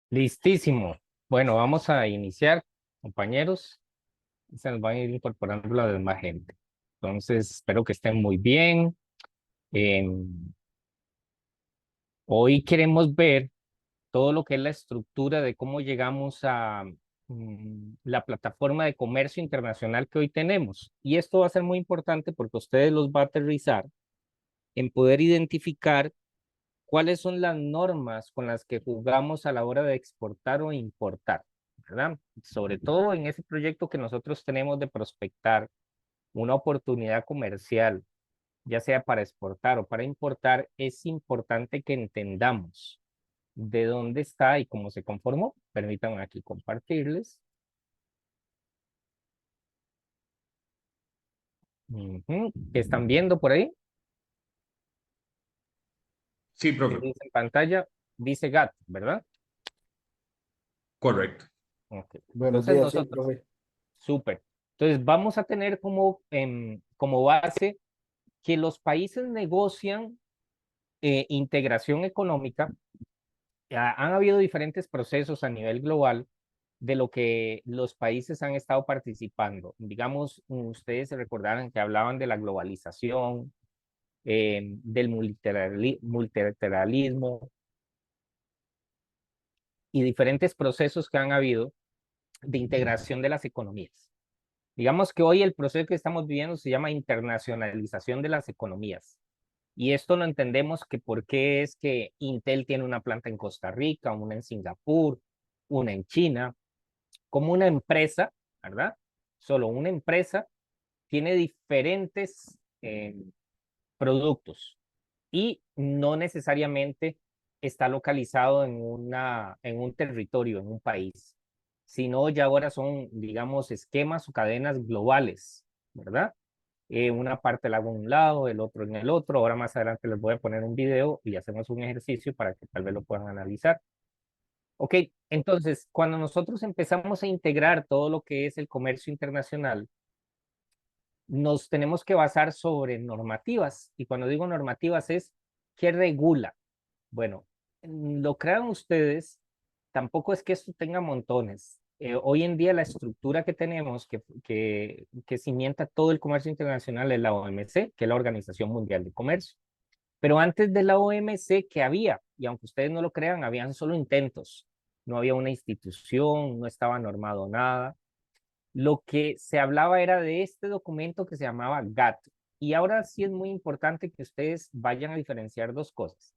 Listísimo. Bueno, vamos a iniciar, compañeros. Se nos van a ir incorporando la demás gente. Entonces, espero que estén muy bien. Hoy queremos ver todo lo que es la estructura de cómo llegamos a la plataforma de comercio internacional que hoy tenemos. Y esto va a ser muy importante porque ustedes los va a aterrizar en poder identificar cuáles son las normas con las que jugamos a la hora de exportar o importar, ¿verdad? Sobre todo en ese proyecto que nosotros tenemos de prospectar una oportunidad comercial, ya sea para exportar o para importar, es importante que entendamos de dónde está y cómo se conformó. Permítanme aquí compartirles. Ujú. ¿Qué están viendo por ahí? Sí, ¿Qué profe, dice en pantalla? Dice GATT, ¿verdad? correcto. Ok. Buenos Entonces días, sí, nosotros, profe. súper. Entonces vamos a tener como, como base que los países negocian integración económica. Han habido diferentes procesos a nivel global de lo que los países han estado participando. Digamos, ustedes se recordarán que hablaban de la globalización, del multilateralismo y diferentes procesos que han habido de integración de las economías. Digamos que hoy el proceso que estamos viviendo se llama internacionalización de las economías. Y esto lo entendemos que por qué es que Intel tiene una planta en Costa Rica, una en Singapur, una en China, como una empresa, ¿verdad? Solo una empresa tiene diferentes productos y no necesariamente está localizado en un territorio, en un país, sino ya ahora son, digamos, esquemas o cadenas globales, ¿verdad? Una parte la hago en un lado, el otro en el otro. Ahora más adelante les voy a poner un video y hacemos un ejercicio para que tal vez lo puedan analizar. Ok, entonces, cuando nosotros empezamos a integrar todo lo que es el comercio internacional, nos tenemos que basar sobre normativas. Y cuando digo normativas es, ¿qué regula? Bueno, lo crean ustedes, tampoco es que esto tenga montones. Hoy en día la estructura que tenemos que cimienta todo el comercio internacional es la OMC, que es la Organización Mundial de Comercio. Pero antes de la OMC, ¿qué había? Y aunque ustedes no lo crean, habían solo intentos. No había una institución, no estaba normado nada. Lo que se hablaba era de este documento que se llamaba GATT. Y ahora sí es muy importante que ustedes vayan a diferenciar dos cosas.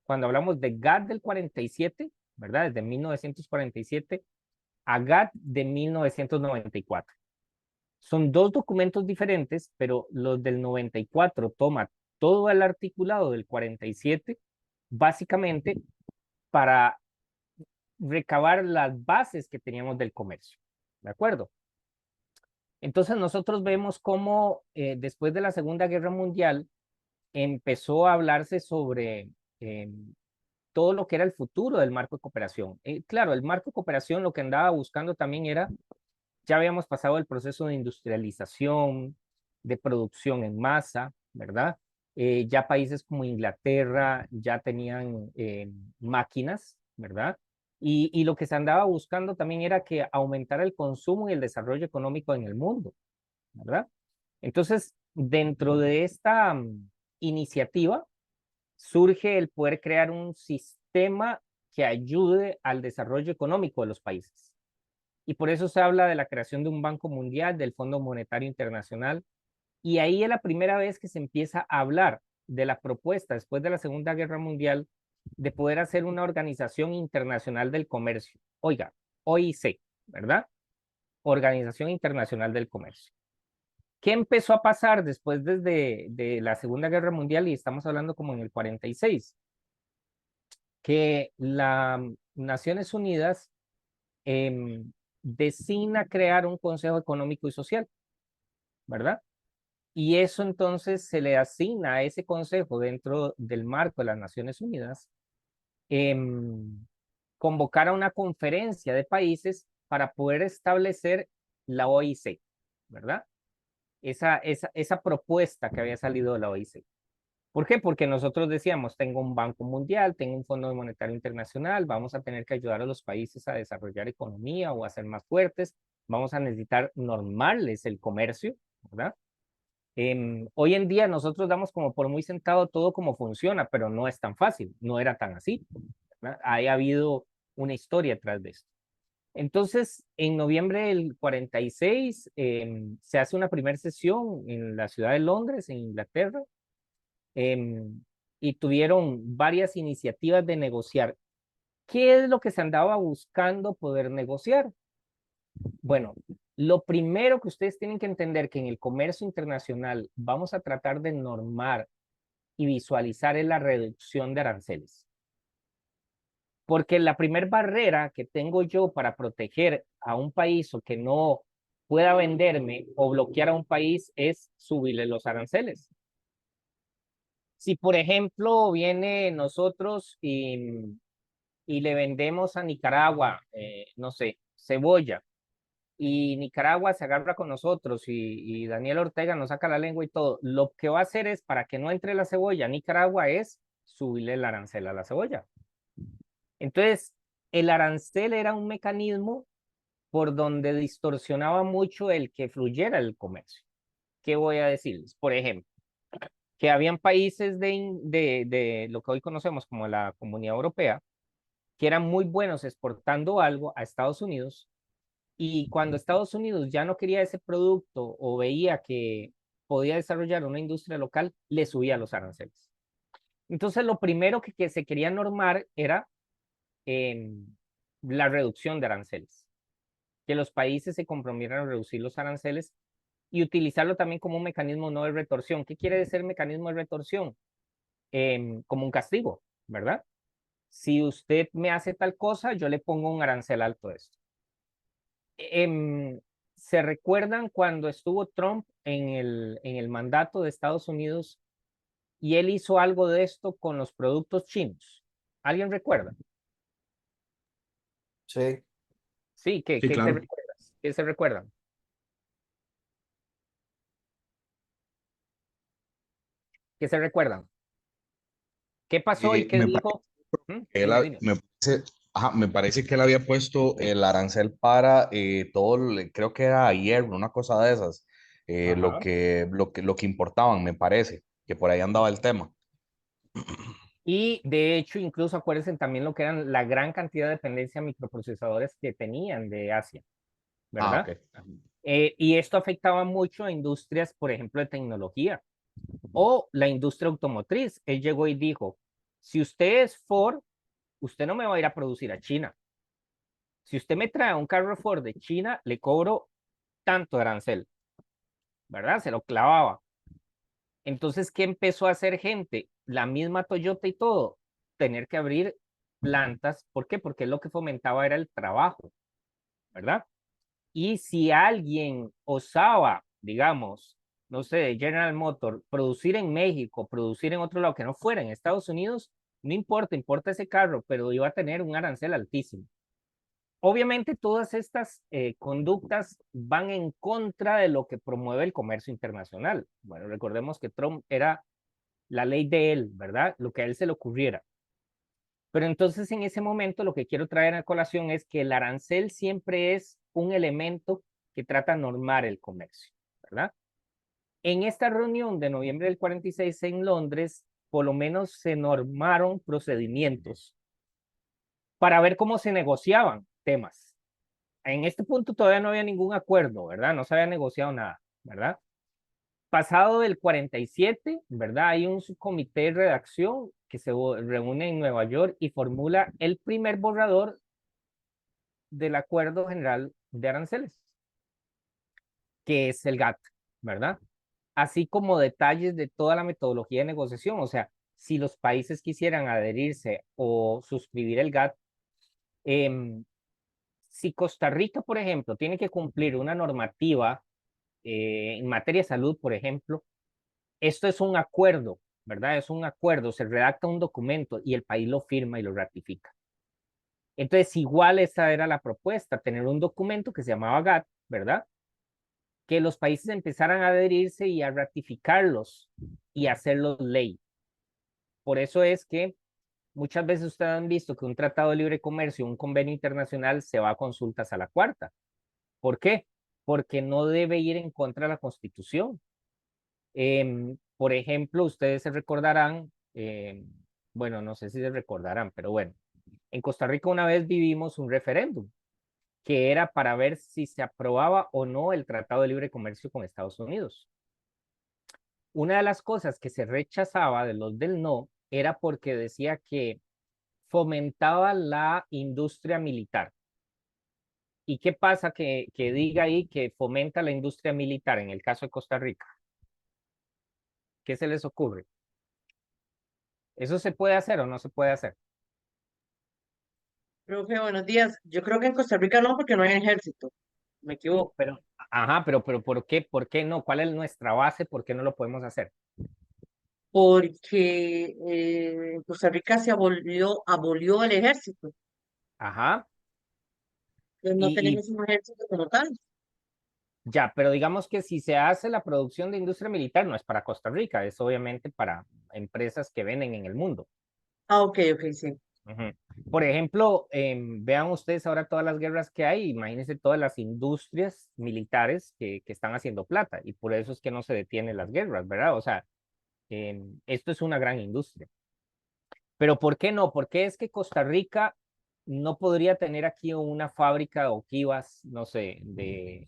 Cuando hablamos de GATT del 47, ¿verdad? Desde 1947 a GATT de 1994. Son dos documentos diferentes, pero los del 94 toma todo el articulado del 47, básicamente para recabar las bases que teníamos del comercio. ¿De acuerdo? Entonces nosotros vemos cómo después de la Segunda Guerra Mundial empezó a hablarse sobre eh, todo lo que era el futuro del marco de cooperación. Claro, el marco de cooperación lo que andaba buscando también era, ya habíamos pasado el proceso de industrialización, de producción en masa, ¿verdad? Ya países como Inglaterra ya tenían máquinas, ¿verdad? Y lo que se andaba buscando también era que aumentara el consumo y el desarrollo económico en el mundo, ¿verdad? Entonces, dentro de esta iniciativa, surge el poder crear un sistema que ayude al desarrollo económico de los países. Y por eso se habla de la creación de un Banco Mundial, del Fondo Monetario Internacional, y ahí es la primera vez que se empieza a hablar de la propuesta después de la Segunda Guerra Mundial de poder hacer una organización internacional del comercio. Oiga, OIC, ¿verdad? Organización Internacional del Comercio. ¿Qué empezó a pasar después desde de la Segunda Guerra Mundial? Y estamos hablando como en el 46, que las Naciones Unidas designa crear un Consejo Económico y Social, ¿verdad? Y eso entonces se le asigna a ese consejo dentro del marco de las Naciones Unidas, convocar a una conferencia de países para poder establecer la OIC, ¿verdad? Esa propuesta que había salido de la OIC. ¿Por qué? Porque nosotros decíamos, tengo un Banco Mundial, tengo un Fondo Monetario Internacional, vamos a tener que ayudar a los países a desarrollar economía o a ser más fuertes, vamos a necesitar normarles el comercio, ¿verdad? Hoy en día nosotros damos como por muy sentado todo como funciona, pero no es tan fácil, no era tan así, ¿verdad? Ha habido una historia atrás de esto. Entonces, en noviembre del 46 se hace una primera sesión en la ciudad de Londres, en Inglaterra, y tuvieron varias iniciativas de negociar. ¿Qué es lo que se andaba buscando poder negociar? Bueno, lo primero que ustedes tienen que entender que en el comercio internacional vamos a tratar de normar y visualizar es la reducción de aranceles. Porque la primer barrera que tengo yo para proteger a un país o que no pueda venderme o bloquear a un país es subirle los aranceles. Si, por ejemplo, viene nosotros y le vendemos a Nicaragua, no sé, cebolla, y Nicaragua se agarra con nosotros y Daniel Ortega nos saca la lengua y todo, lo que va a hacer es, para que no entre la cebolla a Nicaragua, es subirle el arancel a la cebolla. Entonces, el arancel era un mecanismo por donde distorsionaba mucho el que fluyera el comercio. ¿Qué voy a decirles? Por ejemplo, que habían países de lo que hoy conocemos como la Comunidad Europea, que eran muy buenos exportando algo a Estados Unidos, y cuando Estados Unidos ya no quería ese producto o veía que podía desarrollar una industria local, le subía los aranceles. Entonces, lo primero que se quería normar era eh, la reducción de aranceles, que los países se comprometieran a reducir los aranceles y utilizarlo también como un mecanismo no de retorsión. ¿Qué quiere decir mecanismo de retorsión? Como un castigo, ¿verdad? Si usted me hace tal cosa, yo le pongo un arancel alto a esto. ¿Se recuerdan cuando estuvo Trump en el mandato de Estados Unidos y él hizo algo de esto con los productos chinos? ¿Alguien recuerda? Sí. Sí, Sí, ¿qué se claro. recuerda? ¿Qué se recuerdan? ¿Qué se recuerdan? ¿Qué pasó y qué Me parece dijo? ¿Mm? que Dime, dime. me parece que él había puesto el arancel para creo que era hierro, una cosa de esas, Ajá. lo que importaban, me parece, que por ahí andaba el tema. Y de hecho, incluso acuérdense también lo que eran la gran cantidad de dependencia a microprocesadores que tenían de Asia, Ah, ¿verdad? ok. Y esto afectaba mucho a industrias, por ejemplo, de tecnología o la industria automotriz. Él llegó y dijo, si usted es Ford, usted no me va a ir a producir a China. Si usted me trae un carro Ford de China, le cobro tanto arancel, ¿verdad? Se lo clavaba. Entonces, ¿qué empezó a hacer gente? La misma Toyota y todo, tener que abrir plantas. ¿Por qué? Porque lo que fomentaba era el trabajo, ¿verdad? Y si alguien osaba, digamos, no sé, General Motor, producir en México, producir en otro lado que no fuera en Estados Unidos, no importa, importa ese carro, pero iba a tener un arancel altísimo. Obviamente todas estas conductas van en contra de lo que promueve el comercio internacional. Bueno, recordemos que Trump era la ley de él, ¿verdad? Lo que a él se le ocurriera. Pero entonces en ese momento lo que quiero traer a colación es que el arancel siempre es un elemento que trata de normar el comercio, ¿verdad? En esta reunión de noviembre del 46 en Londres, por lo menos se normaron procedimientos para ver cómo se negociaban temas. En este punto todavía no había ningún acuerdo, ¿verdad? No se había negociado nada, ¿verdad? Pasado del 47, ¿verdad? Hay un subcomité de redacción que se reúne en Nueva York y formula el primer borrador del Acuerdo General de Aranceles, que es el GATT, ¿verdad? Así como detalles de toda la metodología de negociación, o sea, si los países quisieran adherirse o suscribir el GATT, eh, si Costa Rica, por ejemplo, tiene que cumplir una normativa en materia de salud, por ejemplo, esto es un acuerdo, ¿verdad? Es un acuerdo, se redacta un documento y el país lo firma y lo ratifica. Entonces, igual esa era la propuesta, tener un documento que se llamaba GATT, ¿verdad? Que los países empezaran a adherirse y a ratificarlos y hacerlos ley. por eso es que muchas veces ustedes han visto que un tratado de libre comercio, un convenio internacional, se va a consultas a la cuarta. ¿Por qué? Porque no debe ir en contra de la Constitución. Por ejemplo, ustedes se recordarán, bueno, no sé si se recordarán, pero bueno, en Costa Rica una vez vivimos un referéndum que era para ver si se aprobaba o no el Tratado de Libre Comercio con Estados Unidos. Una de las cosas que se rechazaba de los del no era porque decía que fomentaba la industria militar. ¿Y qué pasa que diga ahí que fomenta la industria militar en el caso de Costa Rica? ¿Qué se les ocurre? ¿Eso se puede hacer o no se puede hacer? Profe, buenos días. Yo creo que en Costa Rica no, porque no hay ejército. Me equivoco. Pero, ajá, pero ¿por qué no? ¿Cuál es nuestra base? ¿Por qué no lo podemos hacer? Porque en Costa Rica se abolió el ejército. Ajá, Entonces no y tenemos un ejército como tal. ya, pero digamos que si se hace la producción de industria militar, no es para Costa Rica, es obviamente para empresas que venden en el mundo. Ah, ok, ok, sí. Ujú. Por ejemplo, vean ustedes ahora todas las guerras que hay, imagínense todas las industrias militares que están haciendo plata, y por eso es que no se detienen las guerras, ¿verdad? O sea, esto es una gran industria. Pero ¿por qué no? ¿Por qué es que Costa Rica no podría tener aquí una fábrica o ojivas, no sé, de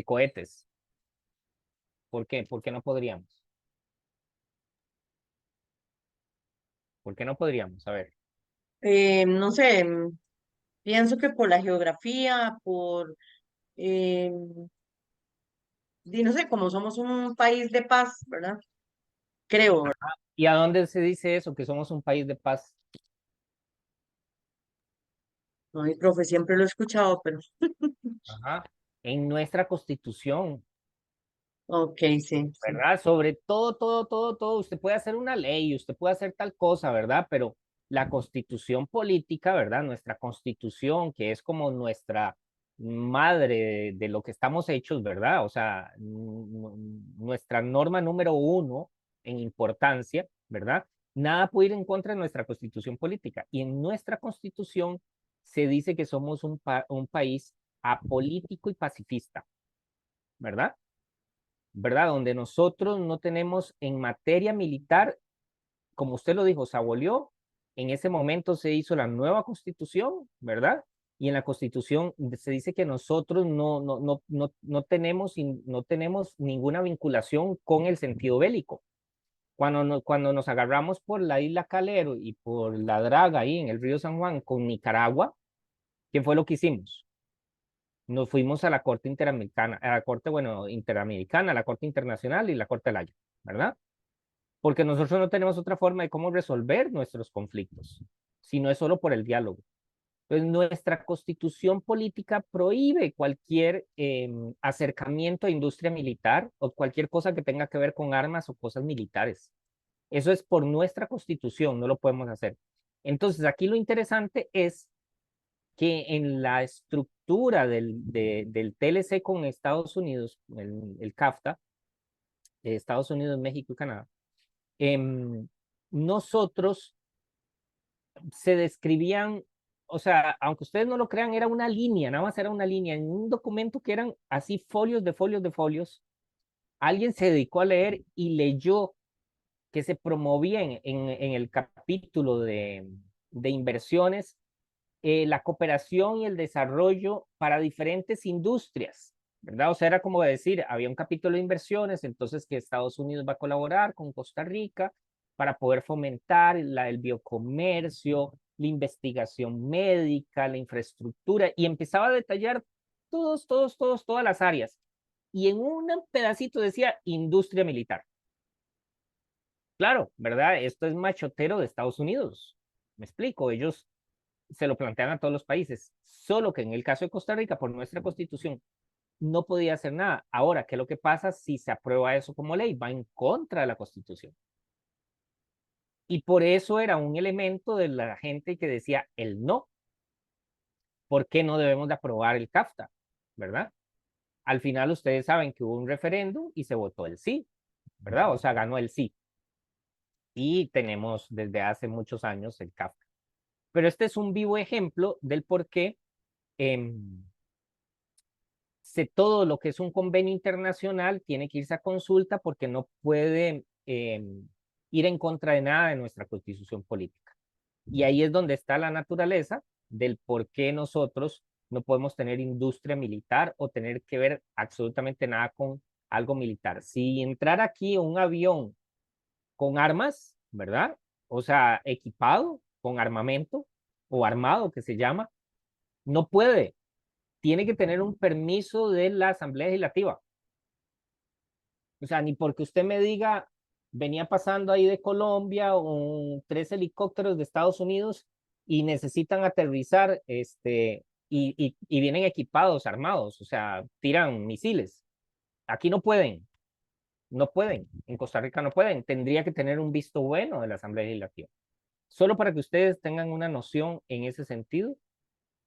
cohetes? ¿Por qué? ¿Por qué no podríamos? ¿Por qué no podríamos? A ver. No sé, pienso que por la geografía, no sé, como somos un país de paz, ¿verdad? Creo, ¿verdad? ¿Y a dónde se dice eso? Que somos un país de paz. No, mi profe, siempre lo he escuchado, pero Ajá. En nuestra constitución, ok, sí, sí. ¿verdad? Sobre todo, todo. Usted puede hacer una ley, usted puede hacer tal cosa, ¿verdad? Pero la constitución política, ¿verdad? Nuestra constitución, que es como nuestra madre de lo que estamos hechos, ¿verdad? O sea, nuestra norma número uno en importancia, ¿verdad? Nada puede ir en contra de nuestra constitución política. Y en nuestra constitución se dice que somos un país apolítico y pacifista, ¿verdad? ¿Verdad? Donde nosotros no tenemos en materia militar, como usted lo dijo, se abolió, en ese momento se hizo la nueva constitución, ¿verdad? Y en la constitución se dice que nosotros no tenemos ninguna vinculación con el sentido bélico. Cuando nos agarramos por la isla Calero y por la draga ahí en el río San Juan con Nicaragua, ¿qué fue lo que hicimos? Nos fuimos a la Corte Interamericana, a la Corte, bueno, Interamericana, a la Corte Internacional y la Corte de la Haya, ¿verdad? Porque nosotros no tenemos otra forma de cómo resolver nuestros conflictos, si no es solo por el diálogo. Entonces, nuestra constitución política prohíbe cualquier acercamiento a industria militar o cualquier cosa que tenga que ver con armas o cosas militares. Eso es por nuestra constitución, no lo podemos hacer. Entonces, aquí lo interesante es que en la estructura del TLC con Estados Unidos, el CAFTA, Estados Unidos, México y Canadá, em, nosotros se describían, o sea, aunque ustedes no lo crean, era una línea, nada más era una línea, en un documento que eran así folios de folios de folios, alguien se dedicó a leer y leyó que se promovía en el capítulo de inversiones la cooperación y el desarrollo para diferentes industrias, ¿verdad? O sea, era como decir, había un capítulo de inversiones, entonces que Estados Unidos va a colaborar con Costa Rica para poder fomentar el biocomercio, la investigación médica, la infraestructura, y empezaba a detallar todas las áreas. Y en un pedacito decía industria militar. Claro, ¿verdad? Esto es machotero de Estados Unidos. Me explico, ellos se lo plantean a todos los países, solo que en el caso de Costa Rica, por nuestra constitución, no podía hacer nada. Ahora, ¿qué es lo que pasa si se aprueba eso como ley? Va en contra de la constitución. Y por eso era un elemento de la gente que decía el no. ¿Por qué no debemos de aprobar el CAFTA? ¿Verdad? Al final ustedes saben que hubo un referéndum y se votó el sí, ¿verdad? O sea, ganó el sí. y tenemos desde hace muchos años el CAFTA. Pero este es un vivo ejemplo del por qué todo lo que es un convenio internacional tiene que irse a consulta porque no puede ir en contra de nada de nuestra constitución política. Y ahí es donde está la naturaleza del por qué nosotros no podemos tener industria militar o tener que ver absolutamente nada con algo militar. Si entrar aquí un avión con armas, ¿verdad? O sea, equipado con armamento o armado que se llama, no puede. Tiene que tener un permiso de la Asamblea Legislativa. O sea, ni porque usted me diga, venía pasando ahí de Colombia tres helicópteros de Estados Unidos y necesitan aterrizar, y vienen equipados, armados, o sea, tiran misiles. Aquí no pueden, no pueden, en Costa Rica no pueden, tendría que tener un visto bueno de la Asamblea Legislativa. Solo para que ustedes tengan una noción en ese sentido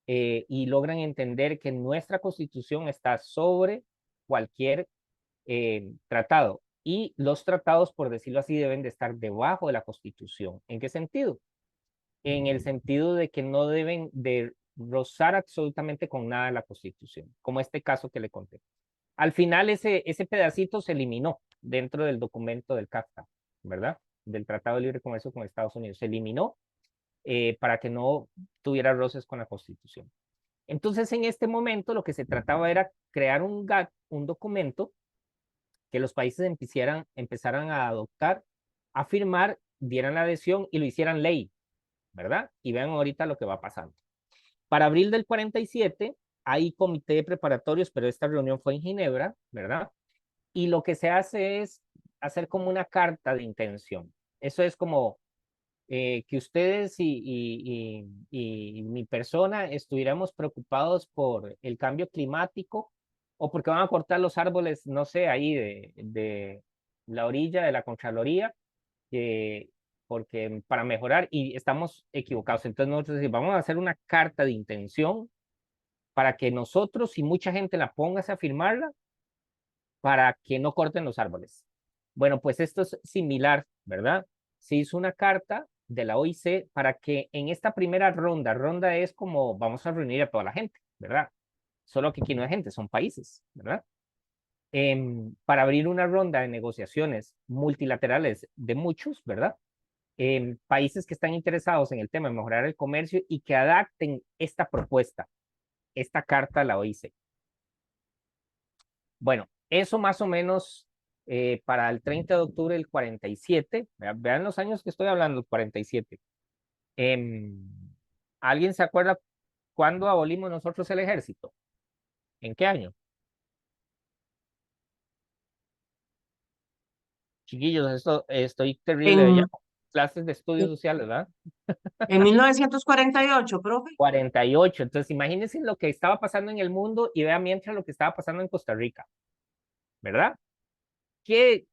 y logran entender que nuestra Constitución está sobre cualquier tratado. Y los tratados, por decirlo así, deben de estar debajo de la Constitución. ¿En qué sentido? En el sentido de que no deben de rozar absolutamente con nada la Constitución, como este caso que le conté. Al final ese pedacito se eliminó dentro del documento del CAFTA, ¿verdad? Del Tratado de Libre Comercio con Estados Unidos. Se eliminó para que no tuviera roces con la Constitución. Entonces, en este momento, lo que se trataba era crear un GATT, un documento que los países empezaran a adoptar, a firmar, dieran la adhesión y lo hicieran ley, ¿verdad? Y vean ahorita lo que va pasando. Para abril del 47 hay comité preparatorios, pero esta reunión fue en Ginebra, ¿verdad? Y lo que se hace es hacer como una carta de intención. Eso es como que ustedes y mi persona estuviéramos preocupados por el cambio climático o porque van a cortar los árboles, no sé, ahí de la orilla de la Contraloría, porque para mejorar y estamos equivocados. Entonces nosotros decimos, vamos a hacer una carta de intención para que nosotros y mucha gente la pongas a firmarla para que no corten los árboles. Bueno, pues esto es similar, ¿verdad? Se hizo una carta de la OIC para que en esta primera ronda es como vamos a reunir a toda la gente, ¿verdad? Solo que aquí no hay gente, son países, ¿verdad? Para abrir una ronda de negociaciones multilaterales de muchos, ¿verdad? Países que están interesados en el tema de mejorar el comercio y que adapten esta propuesta, esta carta a la OIC. Bueno, eso más o menos para el 30 de octubre del 47, vean los años que estoy hablando, el 47. ¿Alguien se acuerda cuándo abolimos nosotros el ejército? ¿En qué año? Chiquillos, estoy terrible de ya. En, Clases de estudios sociales, ¿verdad? en 1948, profe. 48. Entonces, imagínense lo que estaba pasando en el mundo y vean mientras lo que estaba pasando en Costa Rica, ¿verdad? Que,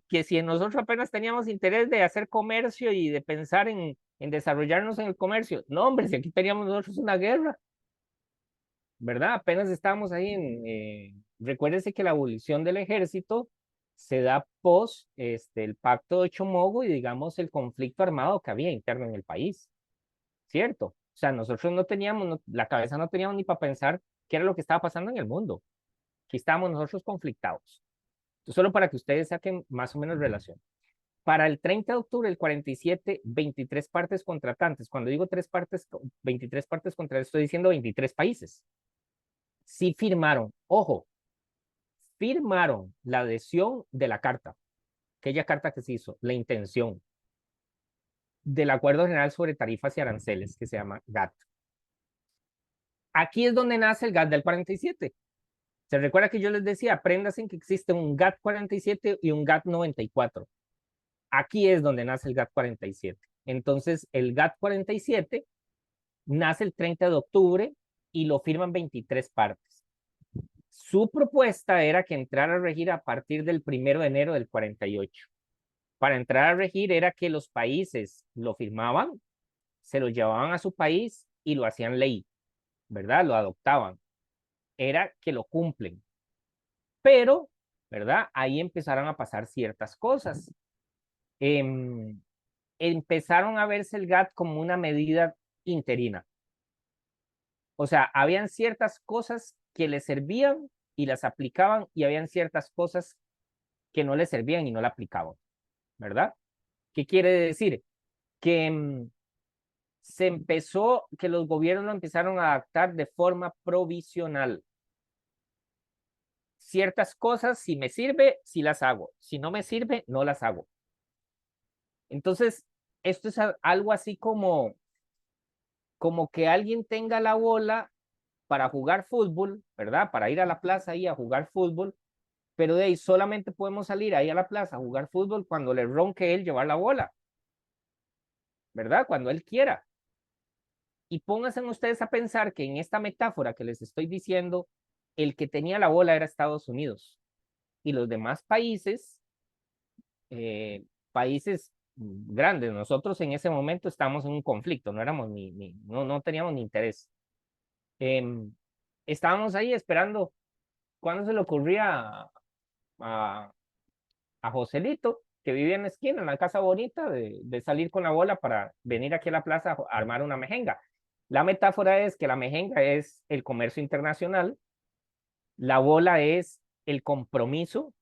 que si nosotros apenas teníamos interés de hacer comercio y de pensar en desarrollarnos en el comercio, no, hombre, si aquí teníamos nosotros una guerra, ¿verdad? Apenas estábamos ahí recuérdense que la abolición del ejército se da post el pacto de Chomogo y digamos el conflicto armado que había interno en el país, ¿cierto? O sea, nosotros no teníamos, la cabeza no teníamos ni para pensar qué era lo que estaba pasando en el mundo. Aquí estábamos nosotros conflictados. Entonces, solo para que ustedes saquen más o menos relación. Para el 30 de octubre del 47, 23 partes contratantes. Cuando digo 23 partes contratantes, estoy diciendo 23 países. Sí firmaron, ojo, firmaron la adhesión de la carta, aquella carta que se hizo, la intención del Acuerdo General sobre Tarifas y Aranceles, que se llama GATT. Aquí es donde nace el GATT del 47. Se recuerda que yo les decía, aprendas en que existe un GATT 47 y un GATT 94. Aquí es donde nace el GATT 47. Entonces, el GATT 47 nace el 30 de octubre y lo firman 23 partes. Su propuesta era que entrara a regir a partir del 1 de enero del 48. Para entrar a regir era que los países lo firmaban, se lo llevaban a su país y lo hacían ley, ¿verdad? Lo adoptaban. Era que lo cumplen. Pero, ¿verdad? Ahí empezaron a pasar ciertas cosas. empezaron a verse el GATT como una medida interina. O sea, habían ciertas cosas que les servían y las aplicaban y habían ciertas cosas que no les servían y no la aplicaban, ¿verdad? ¿Qué quiere decir? Que se empezó, que los gobiernos lo empezaron a adaptar de forma provisional. Ciertas cosas, si me sirve, sí las hago. Si no me sirve, no las hago. Entonces, esto es algo así como que alguien tenga la bola para jugar fútbol, ¿verdad? Para ir a la plaza ahí a jugar fútbol, pero de ahí solamente podemos salir ahí a la plaza a jugar fútbol cuando le ronque él llevar la bola, ¿verdad? Cuando él quiera. Y pónganse ustedes a pensar que en esta metáfora que les estoy diciendo, el que tenía la bola era Estados Unidos y los demás países, países grandes, nosotros en ese momento estábamos en un conflicto, no éramos no teníamos ni interés. Estábamos ahí esperando cuándo se le ocurría a, a Joselito, que vivía en la esquina, en la casa bonita, de salir con la bola para venir aquí a la plaza a armar una mejenga. La metáfora es que la mejenga es el comercio internacional, la bola es el compromiso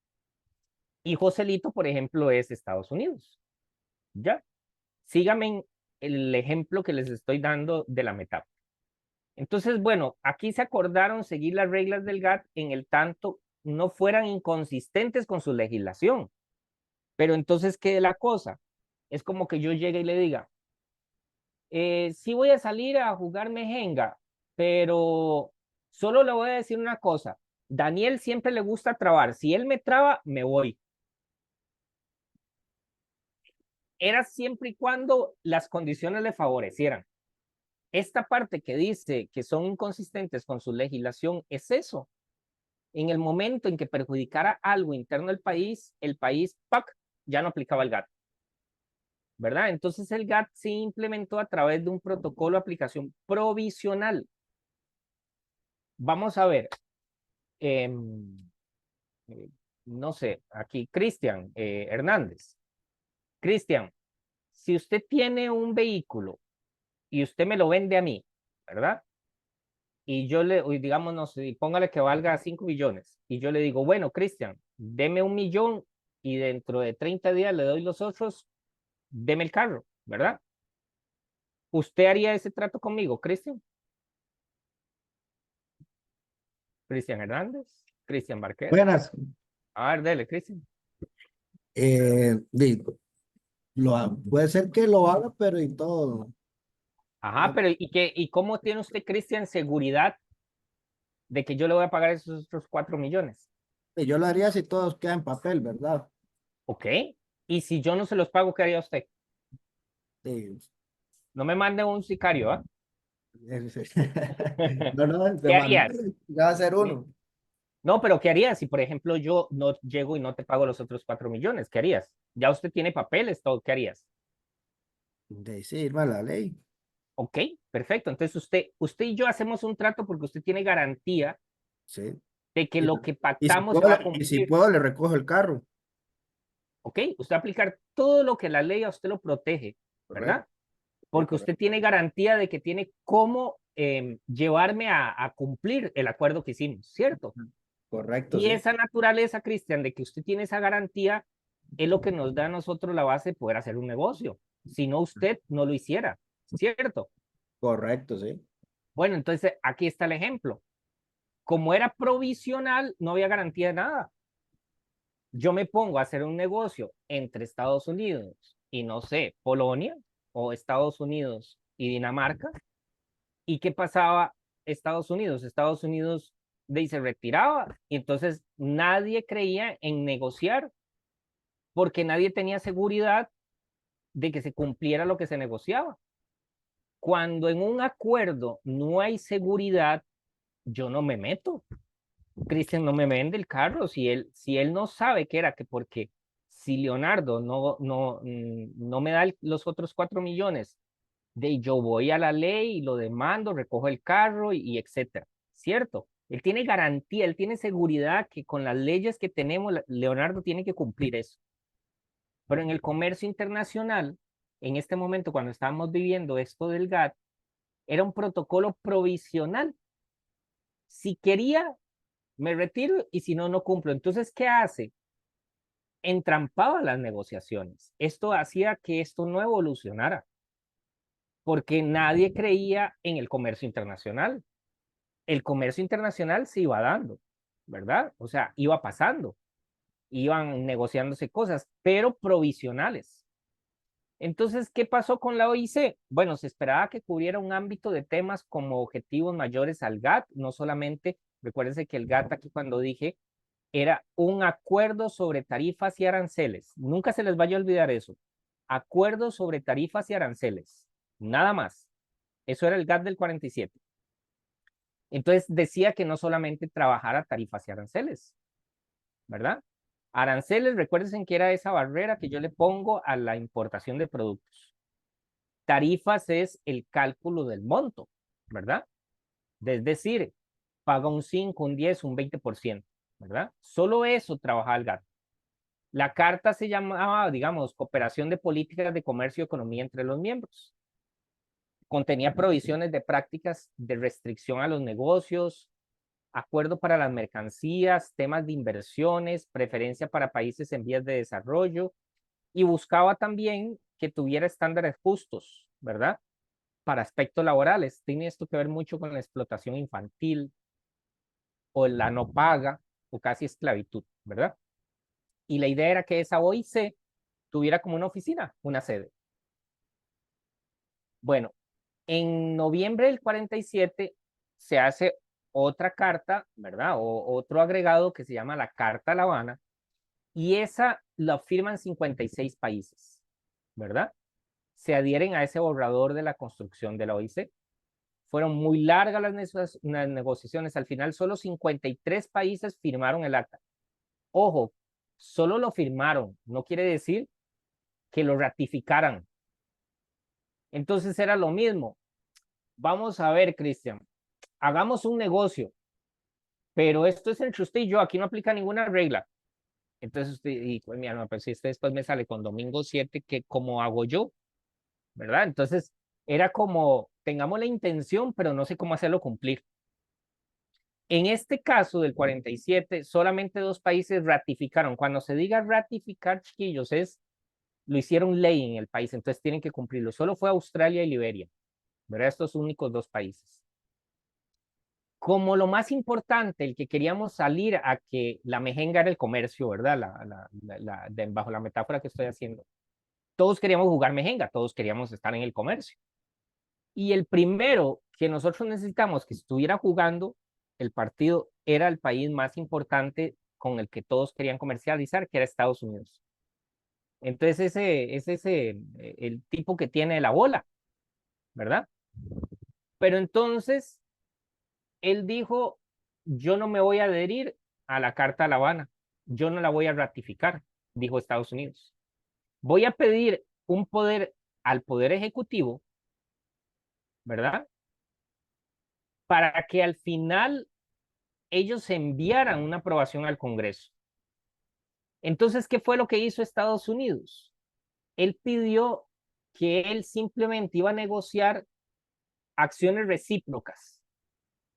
y Joselito, por ejemplo, es Estados Unidos. ¿Ya? Síganme en el ejemplo que les estoy dando de la metáfora. Entonces, bueno, aquí se acordaron seguir las reglas del GATT en el tanto no fueran inconsistentes con su legislación. Pero entonces, ¿qué es la cosa? Es como que yo llegue y le diga, sí voy a salir a jugar mejenga, pero solo le voy a decir una cosa. Daniel siempre le gusta trabar. Si él me traba, me voy. Era siempre y cuando las condiciones le favorecieran. Esta parte que dice que son inconsistentes con su legislación es eso. En el momento en que perjudicara algo interno del país, el país, ¡pac!, ya no aplicaba el GATT. ¿Verdad? Entonces el GATT se implementó a través de un protocolo de aplicación provisional. Vamos a ver, eh, no sé, aquí Cristian Hernández. Cristian, si usted tiene un vehículo y usted me lo vende a mí, ¿verdad? Y yo le, digamos, no sé, póngale que valga 5 millones. Y yo le digo, bueno, Cristian, deme 1 millón y dentro de 30 días le doy los otros, deme el carro, ¿verdad? ¿Usted haría ese trato conmigo, Cristian? Cristian Hernández, Cristian Barquero. Buenas. A ver, dele, Cristian. Digo, puede ser que lo haga, pero y todo. Ajá, pero ¿y cómo tiene usted, Cristian, seguridad de que yo le voy a pagar esos otros 4 millones? Y yo lo haría si todos quedan en papel, ¿verdad? Ok. Y si yo no se los pago, ¿qué haría usted? Sí. No me mande un sicario, ¿ah? No, no, ¿Qué harías? ya va a ser uno. No, pero ¿qué harías si, por ejemplo, yo no llego y no te pago los otros 4 millones? ¿Qué harías? Ya usted tiene papeles, todo, ¿qué harías? Decirme la ley. Ok, perfecto. Entonces usted y yo hacemos un trato porque usted tiene garantía Sí. de que Y, lo que y si pactamos se puedo, va a y si cumplir. puedo, le recojo el carro. Ok, usted va a aplicar todo lo que la ley a usted lo protege, ¿verdad? Correcto. Sí, Porque usted correcto. tiene garantía de que tiene cómo llevarme a cumplir el acuerdo que hicimos, ¿cierto? Correcto, Y sí. esa naturaleza, Cristian, de que usted tiene esa garantía, es lo que nos da a nosotros la base de poder hacer un negocio. Si no, usted no lo hiciera, ¿cierto? Correcto, sí. Bueno, entonces aquí está el ejemplo. Como era provisional, no había garantía de nada. Yo me pongo a hacer un negocio entre Estados Unidos y no sé, Polonia o Estados Unidos y Dinamarca. ¿Y qué pasaba Estados Unidos? Estados Unidos se retiraba y entonces nadie creía en negociar porque nadie tenía seguridad de que se cumpliera lo que se negociaba. Cuando en un acuerdo no hay seguridad, yo no me meto. Cristian no me vende el carro si él no sabe que era que porque si Leonardo no me da los otros 4 millones, de yo voy a la ley y lo demando, recojo el carro y etcétera, ¿cierto? Él tiene garantía, él tiene seguridad que con las leyes que tenemos, Leonardo tiene que cumplir eso. Pero en el comercio internacional, en este momento, cuando estábamos viviendo esto del GATT, era un protocolo provisional. Si quería, me retiro y si no, no cumplo. Entonces, ¿qué hace? Entrampaba las negociaciones. Esto hacía que esto no evolucionara, porque nadie creía en el comercio internacional. El comercio internacional se iba dando, ¿verdad? O sea, iba pasando, iban negociándose cosas, pero provisionales. Entonces, ¿qué pasó con la OIC? Bueno, se esperaba que cubriera un ámbito de temas como objetivos mayores al GATT, no solamente, recuérdense que el GATT aquí cuando dije, era un acuerdo sobre tarifas y aranceles. Nunca se les vaya a olvidar eso. Acuerdo sobre tarifas y aranceles. Nada más. Eso era el GATT del 47. Entonces decía que no solamente trabajara tarifas y aranceles, ¿verdad? Aranceles, recuerden que era esa barrera que yo le pongo a la importación de productos. Tarifas es el cálculo del monto, ¿verdad? Es decir, paga un 5, un 10, un 20%, ¿verdad? Solo eso trabajaba el GATT. La carta se llamaba, digamos, Cooperación de Políticas de Comercio y Economía entre los miembros. Contenía provisiones de prácticas de restricción a los negocios, acuerdo para las mercancías, temas de inversiones, preferencia para países en vías de desarrollo, y buscaba también que tuviera estándares justos, ¿verdad? Para aspectos laborales. Tiene esto que ver mucho con la explotación infantil o la no paga o casi esclavitud, ¿verdad? Y la idea era que esa OIC tuviera como una oficina, una sede. Bueno, en noviembre del 47 se hace otra carta, ¿verdad? O otro agregado que se llama la Carta La Habana, y esa la firman 56 países, ¿verdad? Se adhieren a ese borrador de la construcción de la OIC. Fueron muy largas las negociaciones, al final solo 53 países firmaron el acta. Ojo, solo lo firmaron, no quiere decir que lo ratificaran. Entonces era lo mismo. Vamos a ver, Cristian, hagamos un negocio, pero esto es entre usted y yo, aquí no aplica ninguna regla. Entonces usted, y pues mi alma, pues si este después me sale con domingo 7, que ¿cómo hago yo? ¿Verdad? Entonces era como, tengamos la intención, pero no sé cómo hacerlo cumplir. En este caso del 47, solamente 2 países ratificaron. Cuando se diga ratificar, chiquillos, lo hicieron ley en el país, entonces tienen que cumplirlo. Solo fue Australia y Liberia, ¿verdad? Estos únicos 2 países. Como lo más importante, el que queríamos salir a que la mejenga era el comercio, ¿verdad? Bajo la metáfora que estoy haciendo. Todos queríamos jugar mejenga, todos queríamos estar en el comercio. Y el primero que nosotros necesitamos que estuviera jugando el partido era el país más importante con el que todos querían comercializar, que era Estados Unidos. Entonces ese es el tipo que tiene la bola, ¿verdad? Pero entonces él dijo, yo no me voy a adherir a la Carta de La Habana, yo no la voy a ratificar, dijo Estados Unidos. Voy a pedir un poder al Poder Ejecutivo, ¿verdad? Para que al final ellos enviaran una aprobación al Congreso. Entonces, ¿qué fue lo que hizo Estados Unidos? Él pidió que él simplemente iba a negociar acciones recíprocas.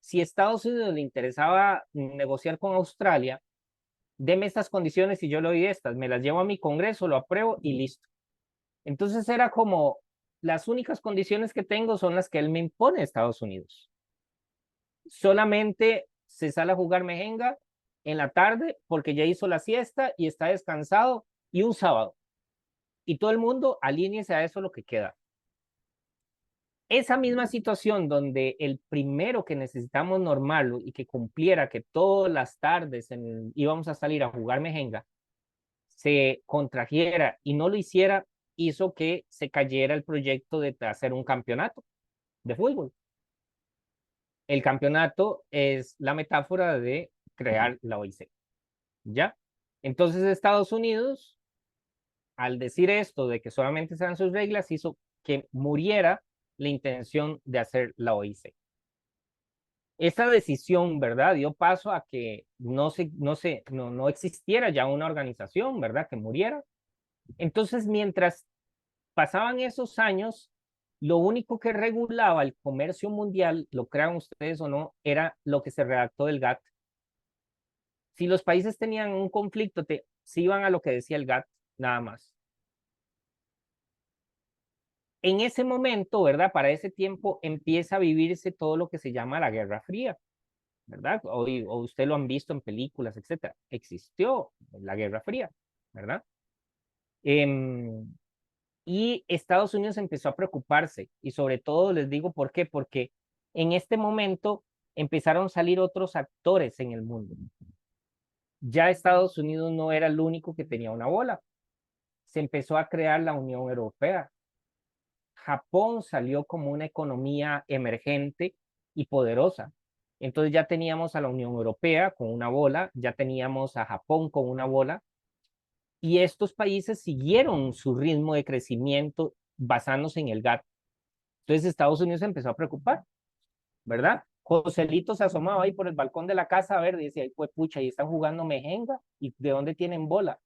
Si a Estados Unidos le interesaba negociar con Australia, deme estas condiciones y yo le doy estas, me las llevo a mi Congreso, lo apruebo y listo. Entonces era como, las únicas condiciones que tengo son las que él me impone a Estados Unidos. Solamente se sale a jugar mejenga en la tarde porque ya hizo la siesta y está descansado, y un sábado. Y todo el mundo alíñese a eso lo que queda. Esa misma situación donde el primero que necesitamos normal y que cumpliera que todas las tardes íbamos a salir a jugar mejenga, se contrajera y no lo hiciera, hizo que se cayera el proyecto de hacer un campeonato de fútbol. El campeonato es la metáfora de crear la OIC, ¿ya? Entonces Estados Unidos, al decir esto de que solamente sean sus reglas, hizo que muriera la intención de hacer la OIC. Esta decisión, ¿verdad? Dio paso a que no existiera ya una organización, ¿verdad? Que muriera. Entonces, mientras pasaban esos años, lo único que regulaba el comercio mundial, lo crean ustedes o no, era lo que se redactó del GATT. Si los países tenían un conflicto, se iban a lo que decía el GATT, nada más. En ese momento, ¿verdad? Para ese tiempo empieza a vivirse todo lo que se llama la Guerra Fría, ¿verdad? O usted lo han visto en películas, etcétera. Existió la Guerra Fría, ¿verdad? Y Estados Unidos empezó a preocuparse, y sobre todo les digo por qué, porque en este momento empezaron a salir otros actores en el mundo. Ya Estados Unidos no era el único que tenía una bola. Se empezó a crear la Unión Europea. Japón salió como una economía emergente y poderosa. Entonces ya teníamos a la Unión Europea con una bola, ya teníamos a Japón con una bola, y estos países siguieron su ritmo de crecimiento basándose en el GATT. Entonces Estados Unidos se empezó a preocupar, ¿verdad? Joselito se asomaba ahí por el balcón de la casa a ver, y decía, pues pucha, y están jugando mejenga, ¿y de dónde tienen bola?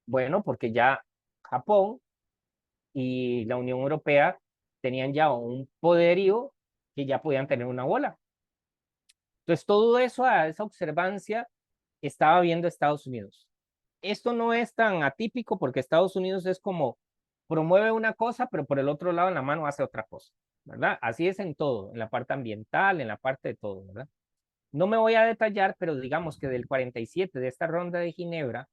Bueno, porque ya Japón y la Unión Europea tenían ya un poderío que ya podían tener una bola. Entonces, todo eso, a esa observancia, estaba viendo Estados Unidos. Esto no es tan atípico porque Estados Unidos es como promueve una cosa, pero por el otro lado en la mano hace otra cosa, ¿verdad? Así es en todo, en la parte ambiental, en la parte de todo, ¿verdad? No me voy a detallar, pero digamos que del 47 de esta ronda de Ginebra